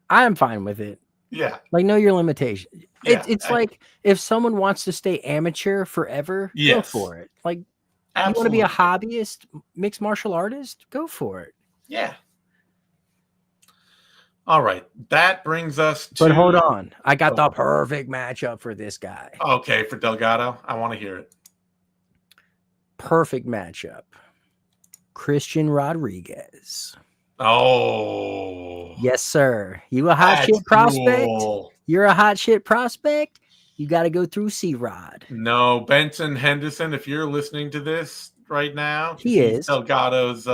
Speaker 2: I'm fine with it.
Speaker 1: Yeah.
Speaker 2: Know your limitation.
Speaker 1: Yeah,
Speaker 2: it's like if someone wants to stay amateur forever, go for it. You want to be a hobbyist, mixed martial artist, go for it.
Speaker 1: Yeah. All right. That brings us to...
Speaker 2: But hold on. I got the perfect matchup for this guy.
Speaker 1: Okay, for Delgado? I want to hear it.
Speaker 2: Perfect matchup. Christian Rodrigues.
Speaker 1: Oh.
Speaker 2: Yes, sir. You a hot shit prospect?
Speaker 1: Cool.
Speaker 2: You're a hot shit prospect? You got to go through C-Rod.
Speaker 1: No, Benson Henderson, if you're listening to this right now,
Speaker 2: he's
Speaker 1: Delgado's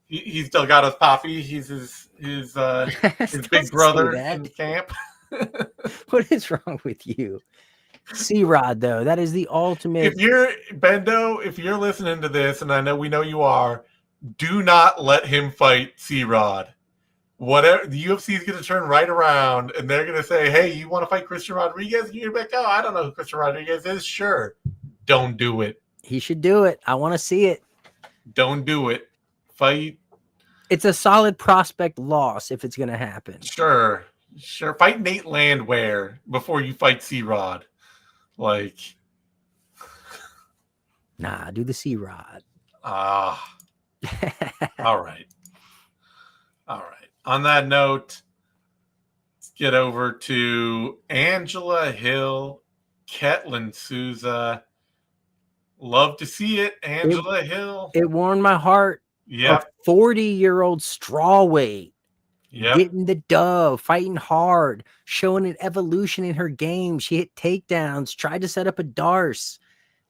Speaker 1: he's Delgado's poppy. He's his big brother in camp.
Speaker 2: What is wrong with you? C-Rod, though, that is the ultimate.
Speaker 1: If you're listening to this, and we know you are, do not let him fight C-Rod. Whatever, the UFC is going to turn right around and they're going to say, hey, you want to fight Christian Rodrigues? You're like, oh, I don't know who Christian Rodrigues is. Sure. Don't do it.
Speaker 2: He should do it. I want to see it.
Speaker 1: Don't do it. Fight.
Speaker 2: It's a solid prospect loss if it's going to happen.
Speaker 1: Sure. Fight Nate Landwehr before you fight C-Rod.
Speaker 2: Nah, do the C-Rod.
Speaker 1: All right. On that note, let's get over to Angela Hill, Ketlin Souza. Love to see it, Angela Hill.
Speaker 2: It warmed my heart.
Speaker 1: Yeah.
Speaker 2: A 40-year-old strawweight.
Speaker 1: Yep.
Speaker 2: Getting the dove, fighting hard, showing an evolution in her game. She hit takedowns, tried to set up a darce.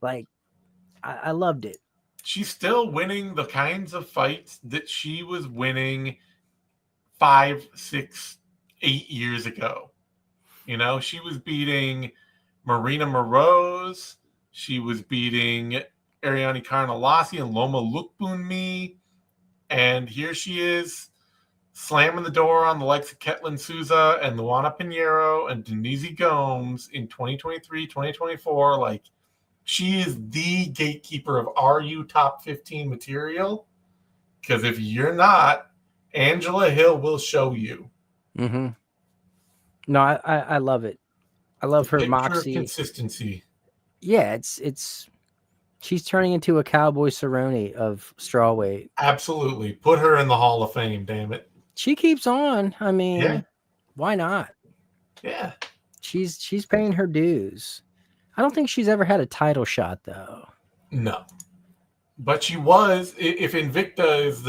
Speaker 2: I loved it.
Speaker 1: She's still winning the kinds of fights that she was winning 5, 6, 8 years ago. She was beating Marina Moroz. She was beating Ariane Carnelossi and Loma Lookboonmee. And here she is slamming the door on the likes of Ketlin Souza and Luana Pinheiro and Denise Gomes in 2023, 2024. She is the gatekeeper of RU top 15 material. Because if you're not, Angela Hill will show you.
Speaker 2: Mm-hmm. No, I love it. I love her moxie.
Speaker 1: Consistency.
Speaker 2: Yeah, it's she's turning into a Cowboy Cerrone of strawweight.
Speaker 1: Absolutely. Put her in the Hall of Fame, damn it.
Speaker 2: She keeps on. I mean, why not?
Speaker 1: Yeah.
Speaker 2: She's paying her dues. I don't think she's ever had a title shot, though.
Speaker 1: No. But she was, if Invicta is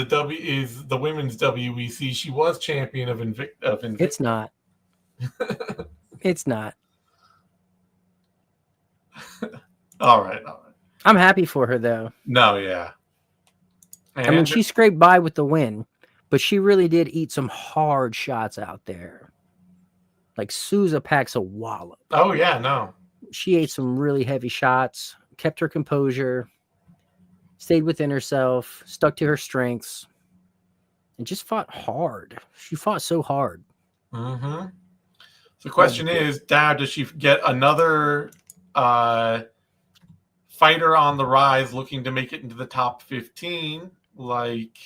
Speaker 1: the women's WEC, she was champion of Invicta.
Speaker 2: It's not. It's not.
Speaker 1: All right.
Speaker 2: I'm happy for her though.
Speaker 1: No, yeah. And
Speaker 2: I mean, she scraped by with the win, but she really did eat some hard shots out there. Like Souza packs a wallop.
Speaker 1: oh yeah, no.
Speaker 2: She ate some really heavy shots, kept her composure, stayed within herself, stuck to her strengths, and just fought hard. She fought so hard.
Speaker 1: Mm-hmm. So the question is, Dad, does she get another fighter on the rise looking to make it into the top 15? Like,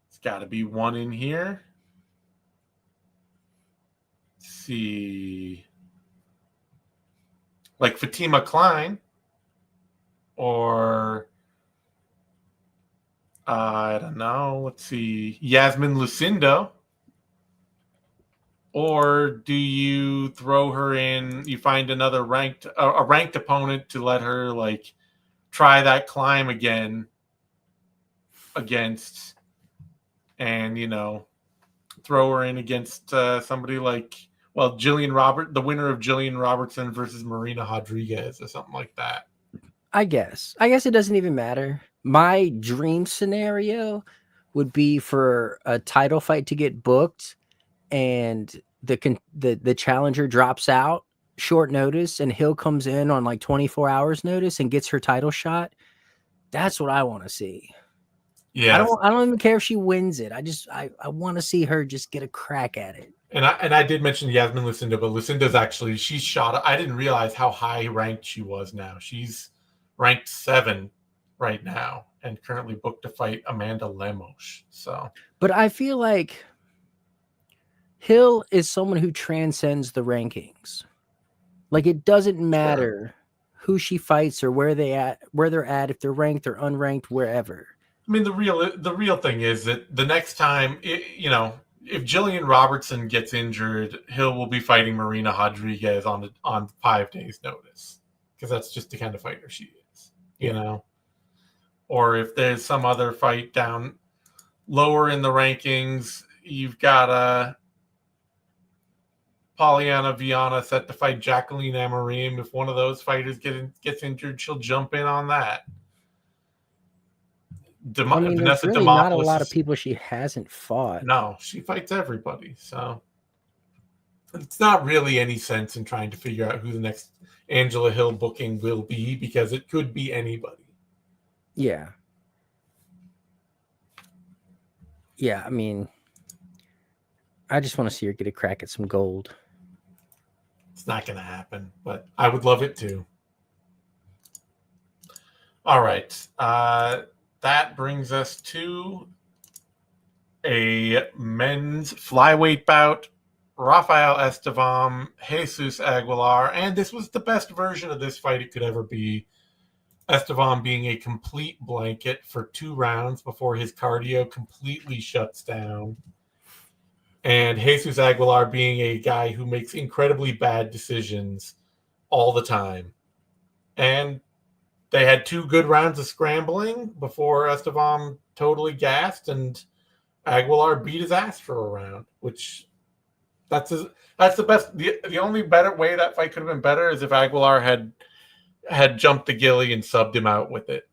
Speaker 1: it's got to be one in here. Let's see. Like Fatima Klein. Or, I don't know. Let's see. Yasmin Lucindo. Or do you throw her in? You find another ranked opponent to let her like try that climb again against, and throw her in against somebody like the winner of Jillian Robertson versus Marina Rodrigues or something like that.
Speaker 2: I guess it doesn't even matter. My dream scenario would be for a title fight to get booked, and the challenger drops out short notice, and Hill comes in on like 24 hours notice and gets her title shot. That's what I want to see. Yeah, I don't even care if she wins it. I want to see her just get a crack at it.
Speaker 1: And I did mention Yasmin Lucindo, but Lucindo's actually, she's shot. I didn't realize how high ranked she was now. She's ranked 7 right now and currently booked to fight Amanda Lemos. So,
Speaker 2: but I feel like Hill is someone who transcends the rankings. Like, it doesn't matter who she fights or where they're at, if they're ranked or unranked, wherever.
Speaker 1: I mean, the real thing is that the next time, if Jillian Robertson gets injured, Hill will be fighting Marina Rodrigues on 5 days' notice, because that's just the kind of fighter she is, Or if there's some other fight down lower in the rankings, you've got Polyana Viana set to fight Jacqueline Amorim. If one of those fighters gets injured, she'll jump in on that.
Speaker 2: There's really not a lot of people she hasn't fought.
Speaker 1: No, she fights everybody. So it's not really any sense in trying to figure out who the next Angela Hill booking will be, because it could be anybody.
Speaker 2: Yeah. Yeah, I mean, I just want to see her get a crack at some gold.
Speaker 1: It's not going to happen, but I would love it too. All right. That brings us to a men's flyweight bout. Rafael Estevam, Jesus Aguilar, and this was the best version of this fight it could ever be. Estevam being a complete blanket for 2 rounds before his cardio completely shuts down. And Jesus Aguilar being a guy who makes incredibly bad decisions all the time. And they had 2 good rounds of scrambling before Estevam totally gassed, and Aguilar beat his ass for a round, which that's the best. The only better way that fight could have been better is if Aguilar had jumped the ghillie and subbed him out with it.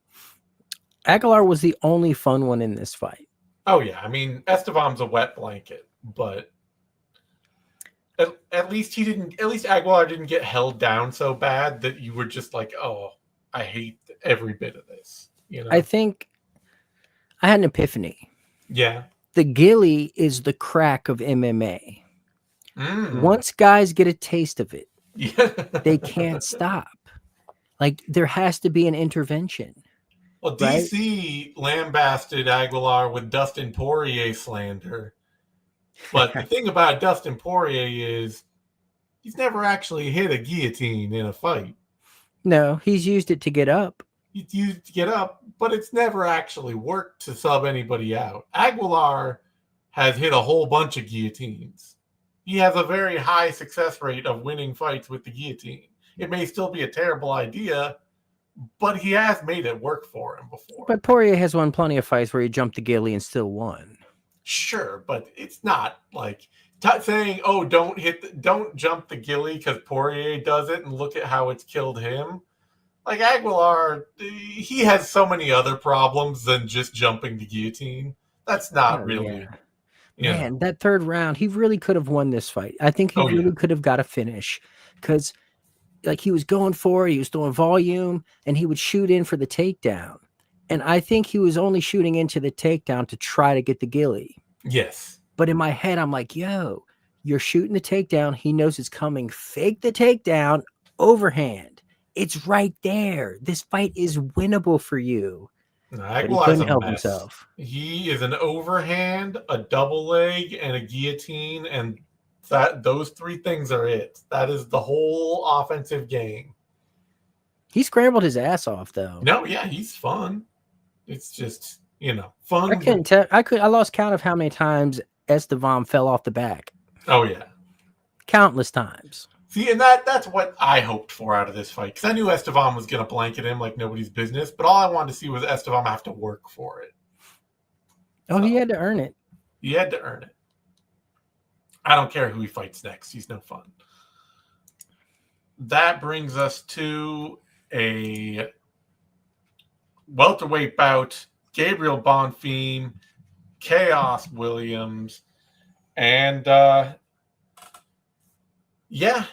Speaker 2: Aguilar was the only fun one in this fight.
Speaker 1: Oh yeah, I mean, Estevam's a wet blanket, but at least Aguilar didn't get held down so bad that you were just like, oh, I hate every bit of this.
Speaker 2: I think I had an epiphany.
Speaker 1: Yeah.
Speaker 2: The ghillie is the crack of MMA. Once guys get a taste of it, they can't stop. Like, there has to be an intervention.
Speaker 1: Well, DC lambasted Aguilar with Dustin Poirier slander. But the thing about Dustin Poirier is he's never actually hit a guillotine in a fight.
Speaker 2: No, he's used it to get up.
Speaker 1: He's used it to get up, but it's never actually worked to sub anybody out. Aguilar has hit a whole bunch of guillotines. He has a very high success rate of winning fights with the guillotine. It may still be a terrible idea, but he has made it work for him before.
Speaker 2: But Poirier has won plenty of fights where he jumped the ghillie and still won.
Speaker 1: Sure, but it's not like saying, "Oh, don't jump the gilly because Poirier does it, and look at how it's killed him." Like Aguilar, he has so many other problems than just jumping the guillotine. That's not
Speaker 2: Oh,
Speaker 1: really,
Speaker 2: yeah.
Speaker 1: you know.
Speaker 2: Man, that third round, he really could have won this fight. I think he
Speaker 1: Oh yeah,
Speaker 2: really could have got a finish because, like, he was going for it, he was throwing volume, and he would shoot in for the takedown. And I think he was only shooting into the takedown to try to get the gilly.
Speaker 1: yes,
Speaker 2: But in my head, I'm like, yo, you're shooting the takedown. He knows it's coming. Fake the takedown, overhand. It's right there. This fight is winnable for you. But he
Speaker 1: Aguilar's
Speaker 2: couldn't
Speaker 1: a
Speaker 2: help
Speaker 1: mess.
Speaker 2: himself.
Speaker 1: He is an overhand, a double leg, and a guillotine, and those three things are it. That is the whole offensive game.
Speaker 2: He scrambled his ass off, though.
Speaker 1: No, yeah, he's fun. It's just, fun.
Speaker 2: I couldn't tell. I lost count of how many times Estevam fell off the back.
Speaker 1: Oh yeah,
Speaker 2: Countless times.
Speaker 1: see, and that's what I hoped for out of this fight, because I knew Estevam was going to blanket him like nobody's business, but all I wanted to see was Estevam have to work for it.
Speaker 2: Oh, he had to earn it.
Speaker 1: He had to earn it. I don't care who he fights next. He's no fun. That brings us to a welterweight bout. Gabriel Bonfim, Chaos Williams, and yeah,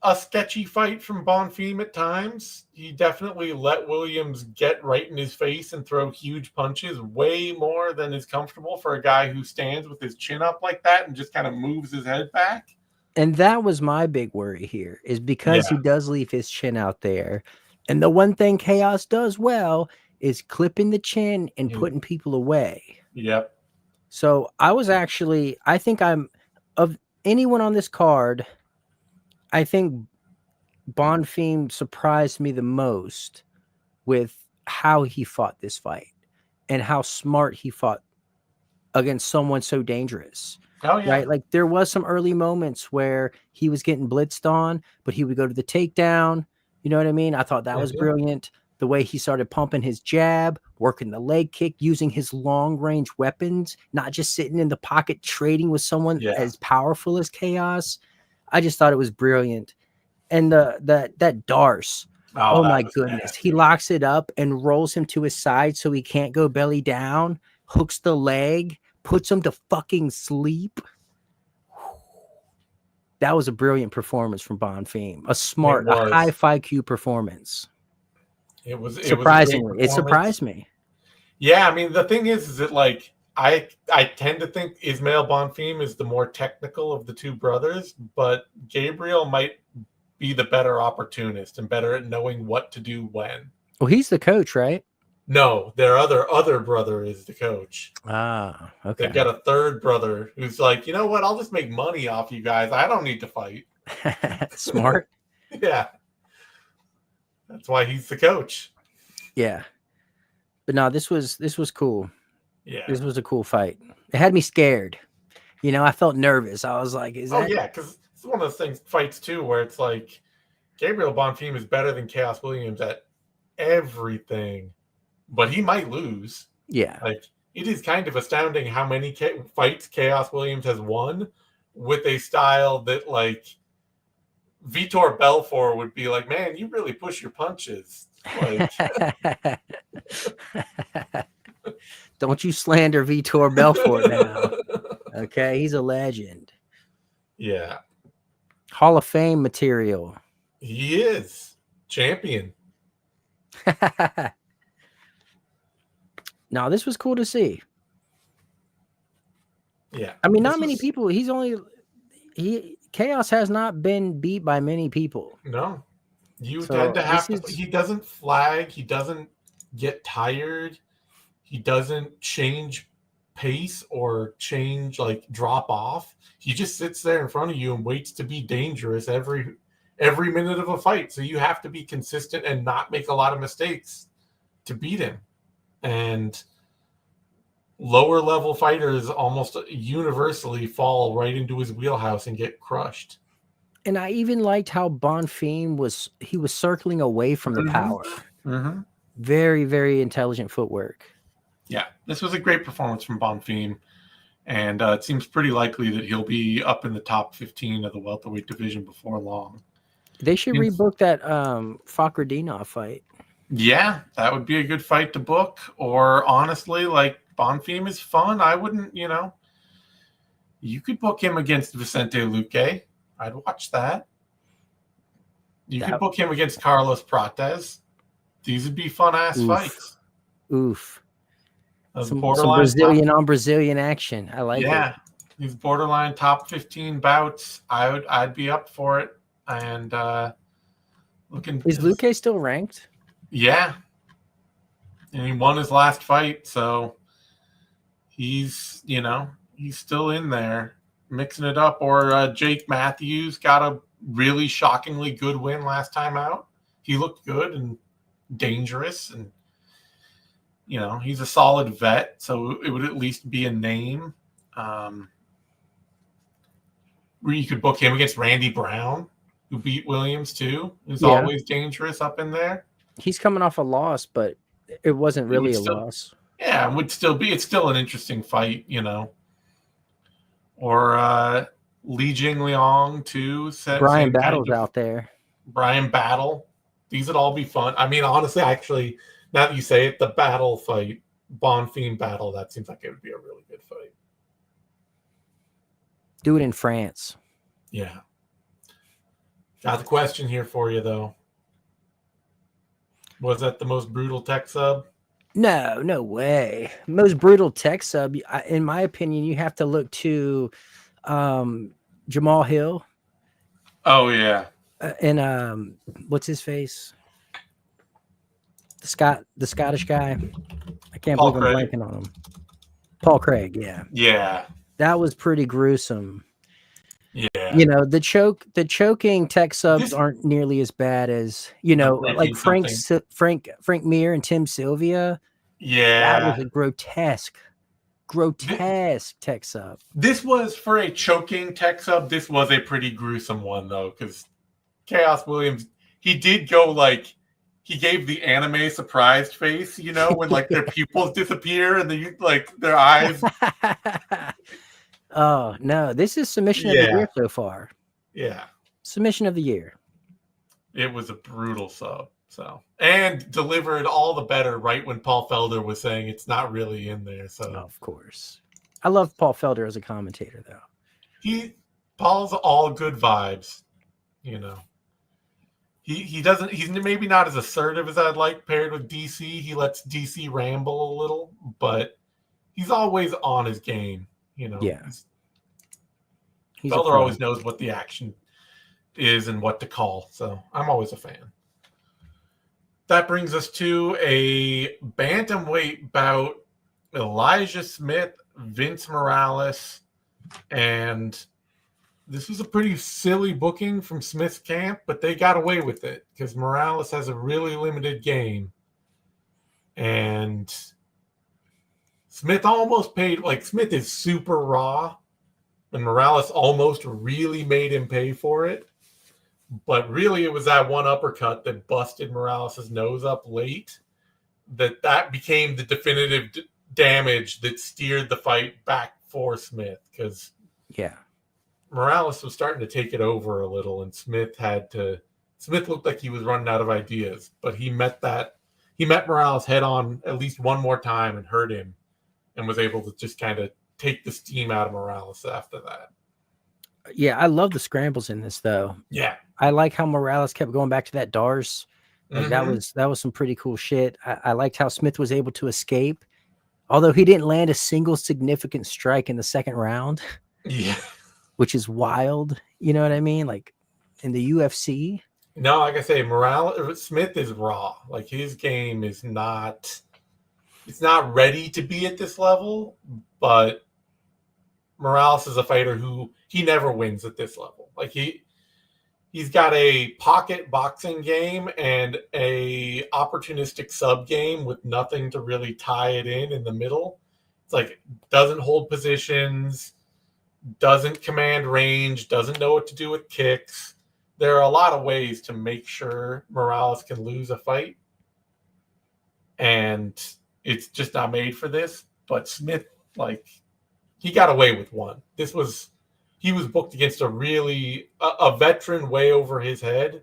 Speaker 1: a sketchy fight from Bonfim at times. He definitely let Williams get right in his face and throw huge punches, way more than is comfortable for a guy who stands with his chin up like that and just kind of moves his head back.
Speaker 2: And that was my big worry here, is because
Speaker 1: Yeah.
Speaker 2: he does leave his chin out there. And the one thing Chaos does well is clipping the chin and putting people away.
Speaker 1: Yep.
Speaker 2: So I think I'm, of anyone on this card, I think Bonfim surprised me the most with how he fought this fight and how smart he fought against someone so dangerous.
Speaker 1: Oh, yeah.
Speaker 2: Right? Like, there was some early moments where he was getting blitzed on, but he would go to the takedown. You know what I mean? I thought that was brilliant. The way he started pumping his jab, working the leg kick, using his long range weapons, not just sitting in the pocket trading with someone as powerful as Chaos. I just thought it was brilliant. And that Darce, oh my goodness, nasty. He locks it up and rolls him to his side so he can't go belly down, hooks the leg, puts him to fucking sleep. That was a brilliant performance from Bonfim. A high FIQ performance.
Speaker 1: It was
Speaker 2: surprisingly. It surprised me.
Speaker 1: Yeah, I mean, the thing is that, like, I tend to think Ismail Bonfim is the more technical of the two brothers, but Gabriel might be the better opportunist and better at knowing what to do when.
Speaker 2: Well, he's the coach, right?
Speaker 1: No, their other brother is the coach.
Speaker 2: Ah, okay.
Speaker 1: They've got a third brother who's like, you know what? I'll just make money off you guys. I don't need to fight.
Speaker 2: Smart.
Speaker 1: Yeah. That's why he's the coach.
Speaker 2: Yeah. But no, this was cool.
Speaker 1: Yeah.
Speaker 2: This was a cool fight. It had me scared. I felt nervous. I was like,
Speaker 1: yeah, because it's one of those fights too, where it's like Gabriel Bonfim is better than Chaos Williams at everything, but he might lose.
Speaker 2: Yeah.
Speaker 1: Like, it is kind of astounding how many fights Chaos Williams has won with a style that, like, Vitor Belfort would be like, man, you really push your punches. Like,
Speaker 2: don't you slander Vitor Belfort now. Okay, he's a legend.
Speaker 1: Yeah.
Speaker 2: Hall of Fame material.
Speaker 1: He is. Champion.
Speaker 2: No, this was cool to see.
Speaker 1: Yeah.
Speaker 2: I mean, not many people. Chaos has not been beat by many people.
Speaker 1: No. You tend to have to. He doesn't flag. He doesn't get tired. He doesn't change pace or drop off. He just sits there in front of you and waits to be dangerous every minute of a fight. So you have to be consistent and not make a lot of mistakes to beat him. And lower level fighters almost universally fall right into his wheelhouse and get crushed.
Speaker 2: And I even liked how Bonfim was circling away from the power.
Speaker 1: Mm-hmm.
Speaker 2: Very, very intelligent footwork.
Speaker 1: Yeah, this was a great performance from Bonfim. And it seems pretty likely that he'll be up in the top 15 of the welterweight division before long.
Speaker 2: They should rebook that Fakhretdinov fight.
Speaker 1: Yeah, that would be a good fight to book. Or honestly, like Bonfim is fun. I wouldn't, you could book him against Vicente Luque. I'd watch that. You could book him against Carlos Prates. These would be fun-ass fights.
Speaker 2: Oof. Some
Speaker 1: Borderline
Speaker 2: Brazilian on Brazilian action. I like it.
Speaker 1: Yeah, these borderline top 15 bouts. I'd be up for it. And
Speaker 2: is Luque still ranked?
Speaker 1: Yeah, and he won his last fight, so he's still in there mixing it up. Or Jake Matthews got a really shockingly good win last time out. He looked good and dangerous, and he's a solid vet, so it would at least be a name. Where you could book him against Randy Brown, who beat Williams too, who's always dangerous up in there.
Speaker 2: He's coming off a loss, but it wasn't really a loss.
Speaker 1: Yeah, it's still an interesting fight, Or Li Jingliang too.
Speaker 2: Brian Battle's out there.
Speaker 1: Brian Battle. These would all be fun. I mean, honestly, actually, now that you say it, the Battle fight, Bonfim Battle, that seems like it would be a really good fight.
Speaker 2: Do it in France.
Speaker 1: Yeah. Got the question here for you, though. Was that the most brutal tech sub?
Speaker 2: No way. Most brutal tech sub, in my opinion, you have to look to Jamal Hill.
Speaker 1: Oh, yeah.
Speaker 2: And what's his face? The Scottish guy. I can't believe I'm blanking on him. Paul Craig, yeah.
Speaker 1: Yeah.
Speaker 2: That was pretty gruesome.
Speaker 1: Yeah.
Speaker 2: The choking tech subs aren't nearly as bad as, like Frank Mir and Tim Sylvia.
Speaker 1: Yeah.
Speaker 2: That was a grotesque tech sub.
Speaker 1: This was, for a choking tech sub, this was a pretty gruesome one, though, because Chaos Williams, he did go he gave the anime surprised face, when their pupils disappear and their eyes.
Speaker 2: Oh no, this is submission of the year so far.
Speaker 1: Yeah.
Speaker 2: Submission of the year.
Speaker 1: It was a brutal sub. And delivered all the better right when Paul Felder was saying it's not really in there. So
Speaker 2: of course. I love Paul Felder as a commentator though.
Speaker 1: Paul's all good vibes, He's maybe not as assertive as I'd like paired with DC. He lets DC ramble a little, but he's always on his game,
Speaker 2: Yeah.
Speaker 1: Felder always knows what the action is and what to call, so I'm always a fan. That brings us to a bantamweight bout. Elijah Smith, Vince Morales, and this was a pretty silly booking from Smith's camp, but they got away with it because Morales has a really limited game. And Smith almost paid, Smith is super raw, and Morales almost really made him pay for it. But really, it was that one uppercut that busted Morales' nose up late that became the definitive damage that steered the fight back for Smith. Because Morales was starting to take it over a little, and Smith looked like he was running out of ideas. But he met Morales head on at least one more time and hurt him, and was able to just kind of take the steam out of Morales after that.
Speaker 2: Yeah, I love the scrambles in this though.
Speaker 1: Yeah.
Speaker 2: I like how Morales kept going back to that Dars. That was some pretty cool shit. I liked how Smith was able to escape, although he didn't land a single significant strike in the second round.
Speaker 1: Yeah.
Speaker 2: Which is wild. You know what I mean? Like in the UFC.
Speaker 1: No, like I say, Smith is raw. His game is not ready to be at this level, but Morales is a fighter who he never wins at this level. He's got a pocket boxing game and a opportunistic sub game with nothing to really tie it in the middle. It's doesn't hold positions, doesn't command range, doesn't know what to do with kicks. There are a lot of ways to make sure Morales can lose a fight, and it's just not made for this. But Smith, he got away with one. He was booked against a veteran way over his head,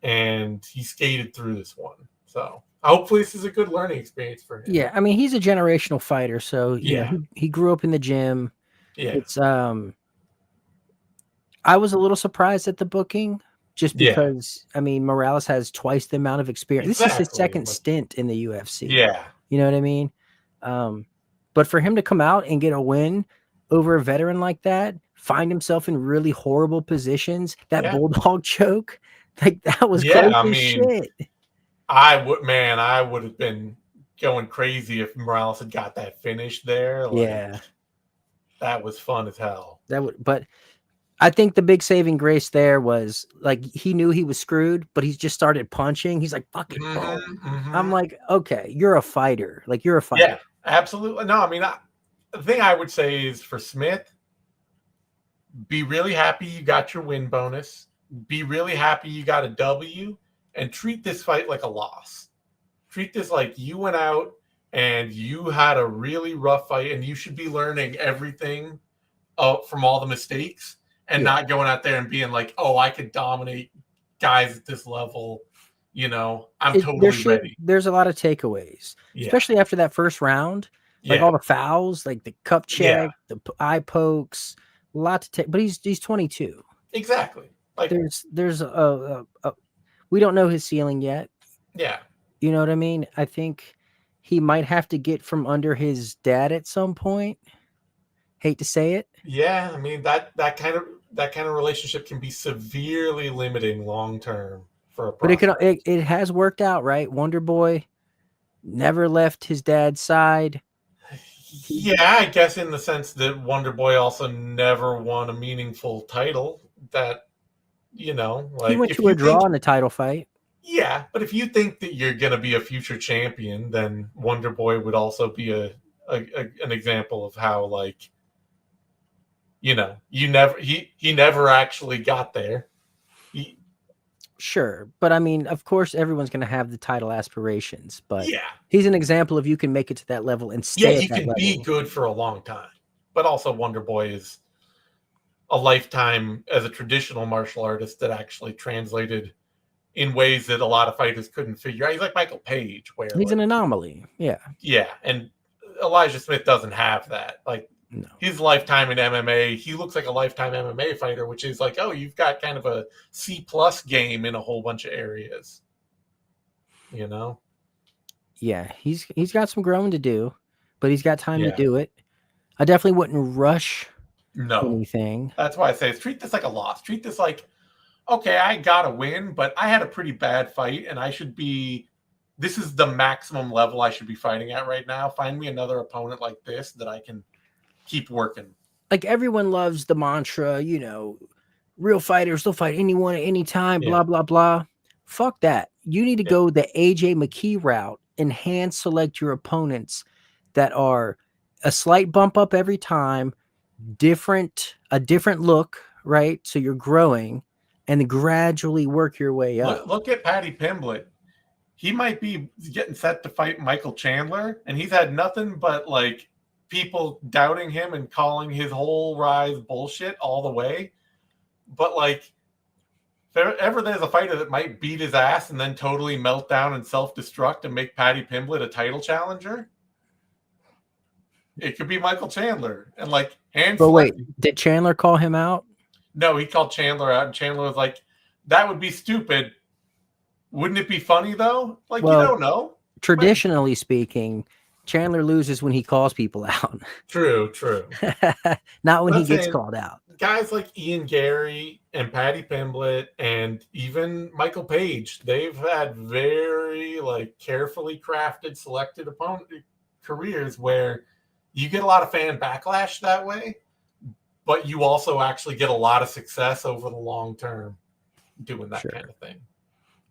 Speaker 1: and he skated through this one. So hopefully this is a good learning experience for him.
Speaker 2: Yeah, I mean, he's a generational fighter, so yeah, he grew up in the gym.
Speaker 1: Yeah.
Speaker 2: It's I was a little surprised at the booking just because I mean Morales has twice the amount of experience. This is his second stint in the UFC.
Speaker 1: Yeah.
Speaker 2: You know what I mean? But for him to come out and get a win over a veteran like that, find himself in really horrible positions, that bulldog choke, like that was close as shit.
Speaker 1: I would have been going crazy if Morales had got that finish there. Like, that was fun as hell.
Speaker 2: But I think the big saving grace there was like he knew he was screwed, but he just started punching. He's like, fucking boom. I'm like, okay, you're a fighter. Like, you're a fighter.
Speaker 1: Yeah, absolutely. No, I mean, the thing I would say is for Smith, be really happy you got your win bonus. Be really happy you got a W, and treat this fight like a loss. Treat this like you went out and you had a really rough fight, and you should be learning everything from all the mistakes. And not going out there and being like, oh, I could dominate guys at this level. You know, I'm totally ready.
Speaker 2: There's a lot of takeaways, especially after that first round. Like all the fouls, like the cup check, the eye pokes, a lot to take. But he's 22.
Speaker 1: Exactly. Like
Speaker 2: there's we don't know his ceiling yet.
Speaker 1: Yeah.
Speaker 2: You know what I mean? I think he might have to get from under his dad at some point. Hate to say it.
Speaker 1: Yeah, I mean that kind of relationship can be severely limiting long term for a prospect.
Speaker 2: But it has worked out, right? Wonder Boy never left his dad's side.
Speaker 1: Yeah, I guess in the sense that Wonder Boy also never won a meaningful title. That, you know, like
Speaker 2: he went to a draw in the title fight.
Speaker 1: Yeah, but if you think that you're going to be a future champion, then Wonder Boy would also be an example of how, like, you know, he never actually got there.
Speaker 2: Sure, but I mean, of course, everyone's going to have the title aspirations. But
Speaker 1: yeah,
Speaker 2: he's an example of you can make it to that level and stay.
Speaker 1: Yeah, he can be good for a long time. But also, Wonder Boy is a lifetime as a traditional martial artist that actually translated in ways that a lot of fighters couldn't figure out. He's like Michael Page, where
Speaker 2: he's an anomaly. Yeah,
Speaker 1: yeah, and Elijah Smith doesn't have that. Like.
Speaker 2: No.
Speaker 1: His lifetime in MMA, he looks like a lifetime MMA fighter, which is like, oh, you've got kind of a C+ game in a whole bunch of areas. You know?
Speaker 2: Yeah, he's got some growing to do, but he's got time to do it. I definitely wouldn't rush anything.
Speaker 1: That's why I say treat this like a loss. Treat this like, okay, I got a win, but I had a pretty bad fight, and this is the maximum level I should be fighting at right now. Find me another opponent like this that I can keep working.
Speaker 2: Like, everyone loves the mantra, you know, real fighters, they'll fight anyone at any time, blah, blah, blah. Fuck that. You need to go the AJ McKee route and hand select your opponents that are a slight bump up every time, a different look, right? So you're growing and then gradually work your way up.
Speaker 1: Look at Paddy Pimblett. He might be getting set to fight Michael Chandler, and he's had nothing but, like, people doubting him and calling his whole rise bullshit all the way. But, like, if ever there's a fighter that might beat his ass and then totally melt down and self-destruct and make Paddy Pimblett a title challenger, it could be Michael Chandler. And, like,
Speaker 2: but wait, did Chandler call him out?
Speaker 1: No, he called Chandler out, and Chandler was like, that would be stupid. Wouldn't it be funny, though? Like, you don't know.
Speaker 2: Traditionally speaking, Chandler loses when he calls people out.
Speaker 1: True.
Speaker 2: Not when he gets called out.
Speaker 1: Guys like Ian Gary and Paddy Pimblett and even Michael Page, they've had very, like, carefully crafted, selected opponent careers where you get a lot of fan backlash that way, but you also actually get a lot of success over the long term doing that kind of thing.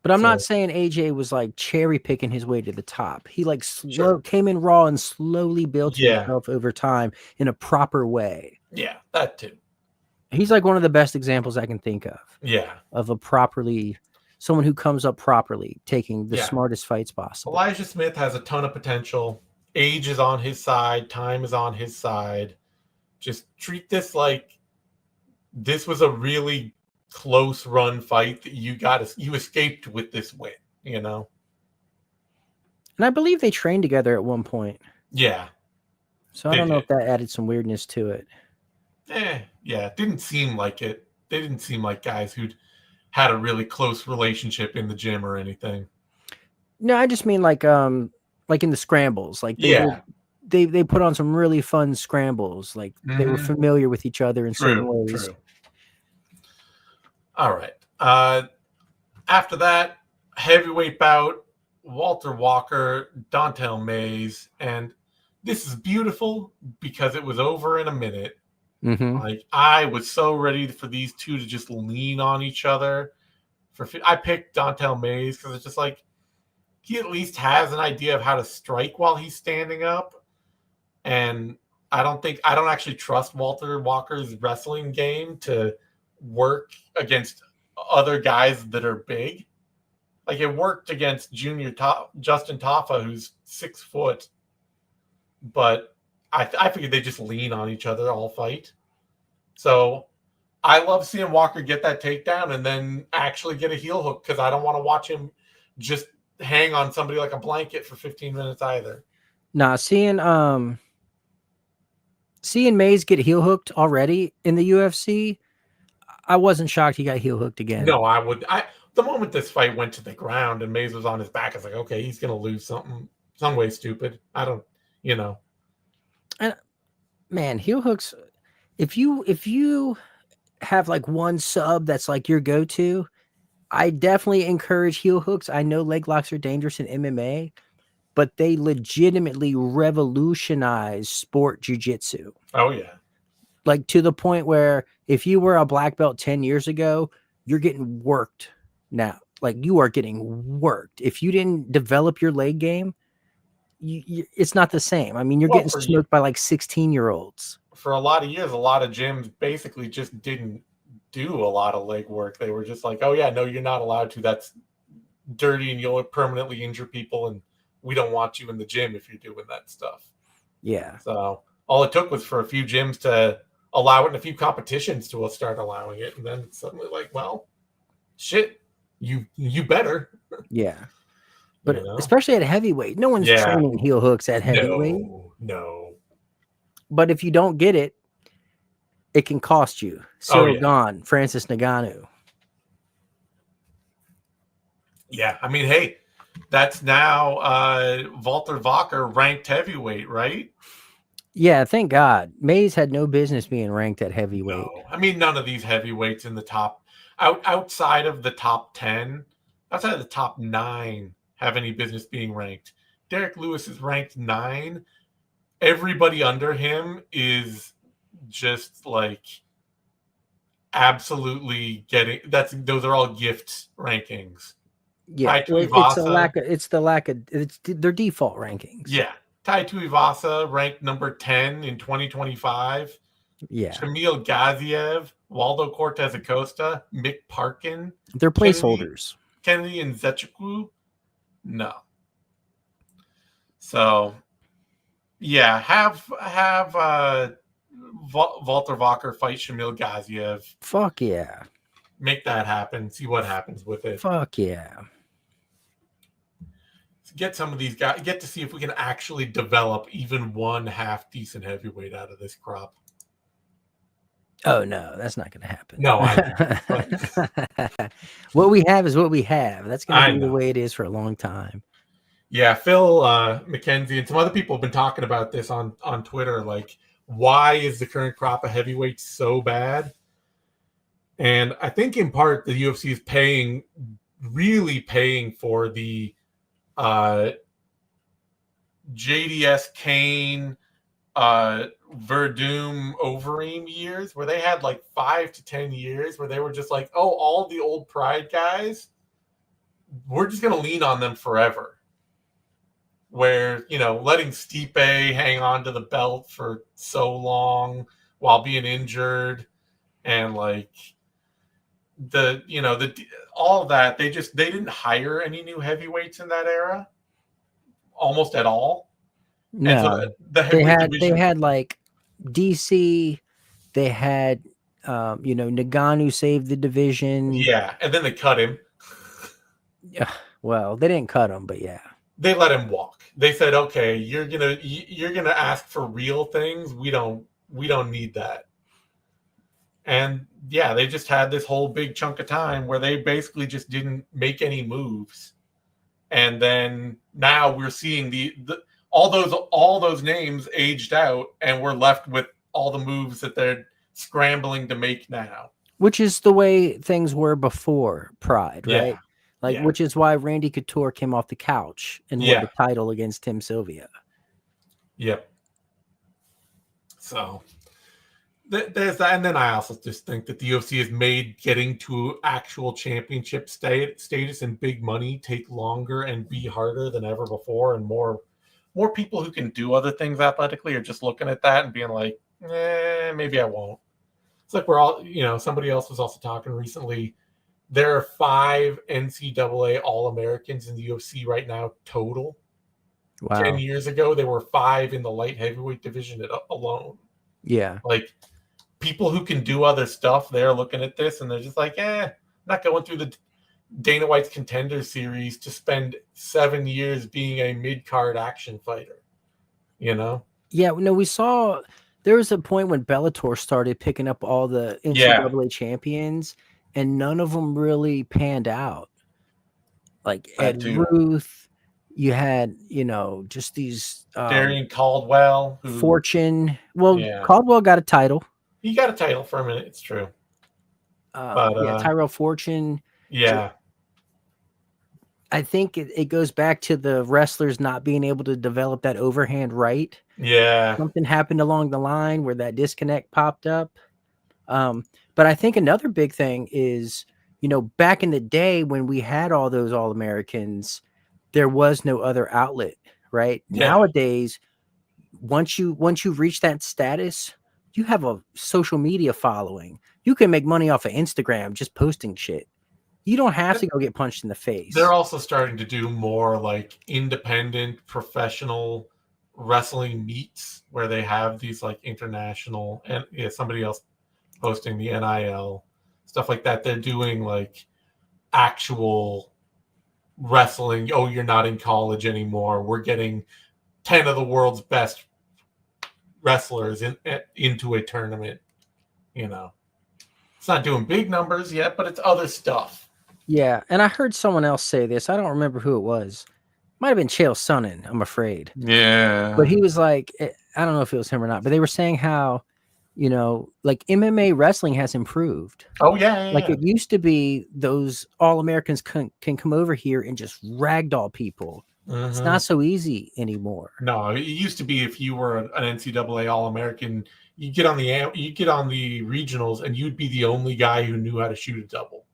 Speaker 2: But I'm not saying AJ was like cherry picking his way to the top. He like came in raw and slowly built himself over time in a proper way.
Speaker 1: Yeah, that too.
Speaker 2: He's like one of the best examples I can think of.
Speaker 1: Yeah.
Speaker 2: Of someone who comes up properly, taking the smartest fights possible.
Speaker 1: Elijah Smith has a ton of potential. Age is on his side. Time is on his side. Just treat this like this was a really close run fight that you escaped with this win, you know?
Speaker 2: And I believe they trained together at one point.
Speaker 1: Yeah.
Speaker 2: So I don't know if that added some weirdness to it.
Speaker 1: Yeah. It didn't seem like it. They didn't seem like guys who'd had a really close relationship in the gym or anything.
Speaker 2: No, I just mean like in the scrambles. Like they put on some really fun scrambles. Like they were familiar with each other in certain ways.
Speaker 1: True. All right. After that, heavyweight bout, Walter Walker, Dontel Mays, and this is beautiful because it was over in a minute.
Speaker 2: Mm-hmm.
Speaker 1: Like I was so ready for these two to just lean on each other. I picked Dontel Mays because it's just like he at least has an idea of how to strike while he's standing up. And I don't actually trust Walter Walker's wrestling game to work against other guys that are big. Like it worked against Justin Taffa, who's 6 foot, but I figured they just lean on each other all fight. So I love seeing Walker get that takedown and then actually get a heel hook because I don't want to watch him just hang on somebody like a blanket for 15 minutes either.
Speaker 2: Nah, seeing Mays get heel hooked already in the UFC, I wasn't shocked he got heel hooked again.
Speaker 1: No, the moment this fight went to the ground and Mays was on his back, I was like, okay, he's gonna lose some way stupid. I don't, you know.
Speaker 2: And man, heel hooks. If you have like one sub that's like your go-to, I definitely encourage heel hooks. I know leg locks are dangerous in MMA, but they legitimately revolutionize sport jiu-jitsu.
Speaker 1: Oh yeah.
Speaker 2: Like to the point where if you were a black belt 10 years ago, you're getting worked now. Like you are getting worked. If you didn't develop your leg game, it's not the same. I mean, you're getting smoked by like 16-year-olds.
Speaker 1: For a lot of years, a lot of gyms basically just didn't do a lot of leg work. They were just like, oh yeah, no, you're not allowed to. That's dirty and you'll permanently injure people. And we don't want you in the gym if you're doing that stuff.
Speaker 2: Yeah.
Speaker 1: So all it took was for a few gyms to allow it and a few competitions to start allowing it. And then it's suddenly like, well, shit, you better.
Speaker 2: Yeah. But especially at heavyweight, no one's training heel hooks at heavyweight.
Speaker 1: No.
Speaker 2: But if you don't get it, it can cost you. Cyril Gahn, Francis Ngannou.
Speaker 1: Yeah, I mean, hey, that's now Walter Walker ranked heavyweight, right?
Speaker 2: Yeah, thank God. Mays had no business being ranked at heavyweight.
Speaker 1: No. I mean, none of these heavyweights in the top, outside of the top 10, outside of the top 9, have any business being ranked. Derek Lewis is ranked 9. Everybody under him is just like absolutely getting those are all gift rankings.
Speaker 2: Yeah, it's their default rankings.
Speaker 1: Yeah. Tai Tuivasa ranked number 10 in 2025.
Speaker 2: Yeah.
Speaker 1: Shamil Gaziev, Waldo Cortez Acosta, Mick Parkin.
Speaker 2: They're placeholders.
Speaker 1: Kennedy and Nzechukwu? No. So, yeah, have Walter Walker fight Shamil Gaziev.
Speaker 2: Fuck yeah.
Speaker 1: Make that happen. See what happens with it.
Speaker 2: Fuck yeah.
Speaker 1: Get some of these guys, get to see if we can actually develop even one half decent heavyweight out of this crop.
Speaker 2: Oh no, that's not going to happen.
Speaker 1: No,
Speaker 2: what we have is what we have. That's going to be the way it is for a long time.
Speaker 1: Yeah, Phil McKenzie and some other people have been talking about this on Twitter. Like, why is the current crop of heavyweights so bad? And I think in part the UFC is really paying for the JDS Kane, Verdum, Overeem years where they had like 5 to 10 years where they were just like, oh, all the old Pride guys, we're just going to lean on them forever. Where, letting Stipe hang on to the belt for so long while being injured and like all of that, they didn't hire any new heavyweights in that era almost at all.
Speaker 2: No,
Speaker 1: and so they had like
Speaker 2: DC, they had, Nagano saved the division.
Speaker 1: Yeah, and then they cut him.
Speaker 2: Yeah, well, they didn't cut him, but yeah.
Speaker 1: They let him walk. They said, "Okay, you're gonna ask for real things. We don't need that." And yeah, they just had this whole big chunk of time where they basically just didn't make any moves. And then now we're seeing all those names aged out, and we're left with all the moves that they're scrambling to make now.
Speaker 2: Which is the way things were before Pride, right?
Speaker 1: Yeah.
Speaker 2: Which is why Randy Couture came off the couch and won the title against Tim Sylvia.
Speaker 1: Yep. So there's that, and then I also just think that the UFC has made getting to actual championship status and big money take longer and be harder than ever before, and more people who can do other things athletically are just looking at that and being like, maybe I won't. It's like we're all, somebody else was also talking recently. There are 5 NCAA All-Americans in the UFC right now total.
Speaker 2: Wow.
Speaker 1: 10 years ago, there were 5 in the light heavyweight division alone.
Speaker 2: Yeah.
Speaker 1: Like, people who can do other stuff, they're looking at this and they're just like, not going through the Dana White's Contender Series to spend 7 years being a mid-card action fighter,
Speaker 2: Yeah, no, we saw there was a point when Bellator started picking up all the NCAA champions, and none of them really panned out. Like Ed Ruth, you had, just these
Speaker 1: Darian Caldwell,
Speaker 2: Fortune. Well, Caldwell got a title.
Speaker 1: He got a title for a minute. It's true.
Speaker 2: Tyrell Fortune.
Speaker 1: Yeah.
Speaker 2: I think it goes back to the wrestlers not being able to develop that overhand right.
Speaker 1: Yeah.
Speaker 2: Something happened along the line where that disconnect popped up. But I think another big thing is, back in the day when we had all those All-Americans, there was no other outlet, right? Yeah. Nowadays, once you reach that status, you have a social media following. You can make money off of Instagram just posting shit. You don't have to go get punched in the face.
Speaker 1: They're also starting to do more like independent professional wrestling meets where they have these like international and somebody else hosting the NIL stuff like that. They're doing like actual wrestling. Oh, you're not in college anymore. We're getting 10 of the world's best wrestlers into a tournament. It's not doing big numbers yet, but it's other stuff.
Speaker 2: Yeah, and I heard someone else say this. I don't remember who it was. Might have been Chael Sonnen, I'm afraid.
Speaker 1: Yeah.
Speaker 2: But he was like, I don't know if it was him or not, but they were saying how, like MMA wrestling has improved.
Speaker 1: Oh, yeah.
Speaker 2: Like it used to be those All-Americans can come over here and just ragdoll people. Mm-hmm. It's not so easy anymore.
Speaker 1: No, it used to be if you were an NCAA All-American, you get on the regionals and you'd be the only guy who knew how to shoot a double.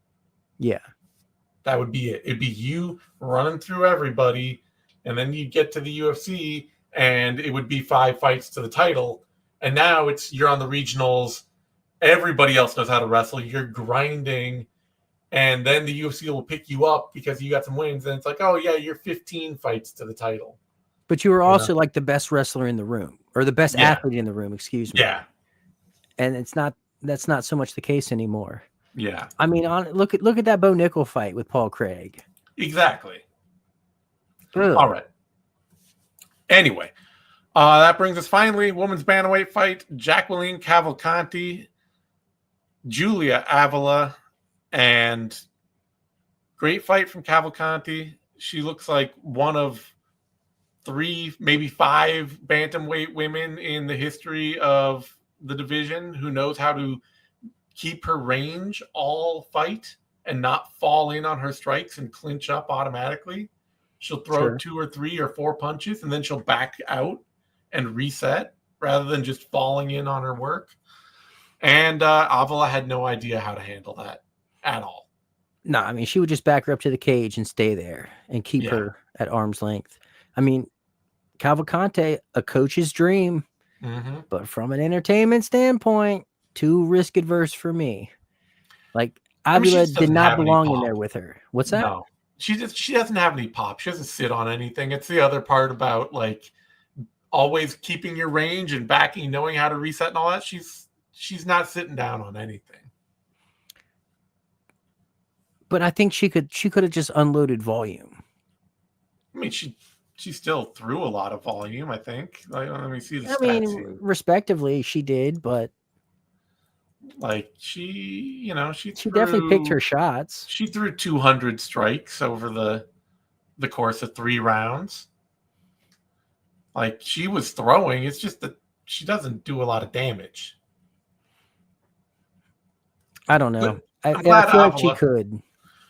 Speaker 2: Yeah.
Speaker 1: That would be it. It'd be you running through everybody, and then you get to the UFC, and it would be 5 fights to the title. And now you're on the regionals. Everybody else knows how to wrestle. You're grinding, and then the UFC will pick you up because you got some wins. And it's like, oh yeah, you're 15 fights to the title.
Speaker 2: But you were also like the best wrestler in the room, or the best athlete in the room. Excuse me.
Speaker 1: Yeah.
Speaker 2: And that's not so much the case anymore.
Speaker 1: Yeah.
Speaker 2: I mean, look at that Bo Nickel fight with Paul Craig.
Speaker 1: Exactly.
Speaker 2: Ugh.
Speaker 1: All right. Anyway, that brings us finally women's bantamweight fight: Jacqueline Cavalcanti, Julia Avala, and great fight from Cavalcanti. She looks like one of 3, maybe 5 bantamweight women in the history of the division who knows how to keep her range all fight and not fall in on her strikes and clinch up automatically. She'll throw 2 or 3 or 4 punches and then she'll back out and reset rather than just falling in on her work. And Avala had no idea how to handle that at all.
Speaker 2: No, I mean, she would just back her up to the cage and stay there and keep her at arm's length. I mean, Cavalcanti, a coach's dream, but from an entertainment standpoint, too risk adverse for me. Like Avala did not belong in there with her. What's that?
Speaker 1: No, she doesn't have any pop. She doesn't sit on anything. It's the other part about like always keeping your range and backing, knowing how to reset and all that, she's not sitting down on anything.
Speaker 2: But I think she could have just unloaded volume.
Speaker 1: I mean, she still threw a lot of volume, I think. Like, let me see the stats.
Speaker 2: I mean, respectively, she did, but
Speaker 1: like she
Speaker 2: definitely picked her shots.
Speaker 1: She threw 200 strikes over the course of 3 rounds. Like, she was throwing. It's just that she doesn't do a lot of damage.
Speaker 2: I don't know. I feel like she could.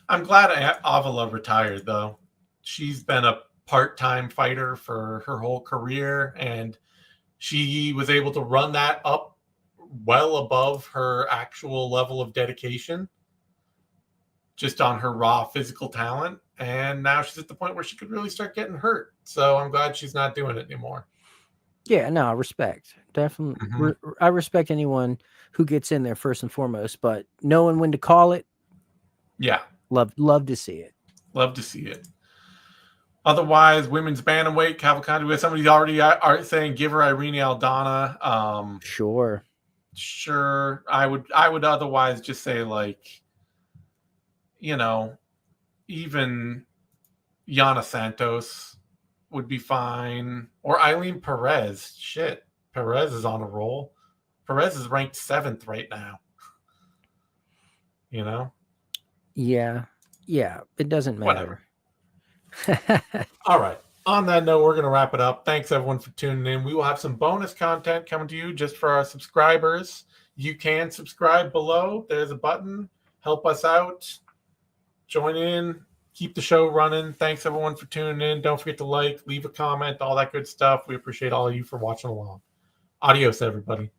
Speaker 1: I'm glad Avala retired, though. She's been a part-time fighter for her whole career, and she was able to run that up well above her actual level of dedication just on her raw physical talent. And now she's at the point where she could really start getting hurt. So I'm glad she's not doing it anymore.
Speaker 2: Yeah, no, respect. Definitely. Mm-hmm. I respect anyone who gets in there first and foremost, but knowing when to call it.
Speaker 1: Yeah.
Speaker 2: Love to see it.
Speaker 1: Love to see it. Otherwise, women's bantamweight, Cavalcanti, we have somebody already saying give her Irene Aldana.
Speaker 2: Sure.
Speaker 1: I would otherwise just say, like, even Yana Santos would be fine. Or Eileen Perez. Shit. Perez is on a roll. Perez is ranked 7th right now.
Speaker 2: Yeah. It doesn't matter.
Speaker 1: All right. On that note, we're going to wrap it up. Thanks, everyone, for tuning in. We will have some bonus content coming to you just for our subscribers. You can subscribe below. There's a button. Help us out. Join in. Keep the show running. Thanks, everyone, for tuning in. Don't forget to like, leave a comment, all that good stuff. We appreciate all of you for watching along. Adios, everybody.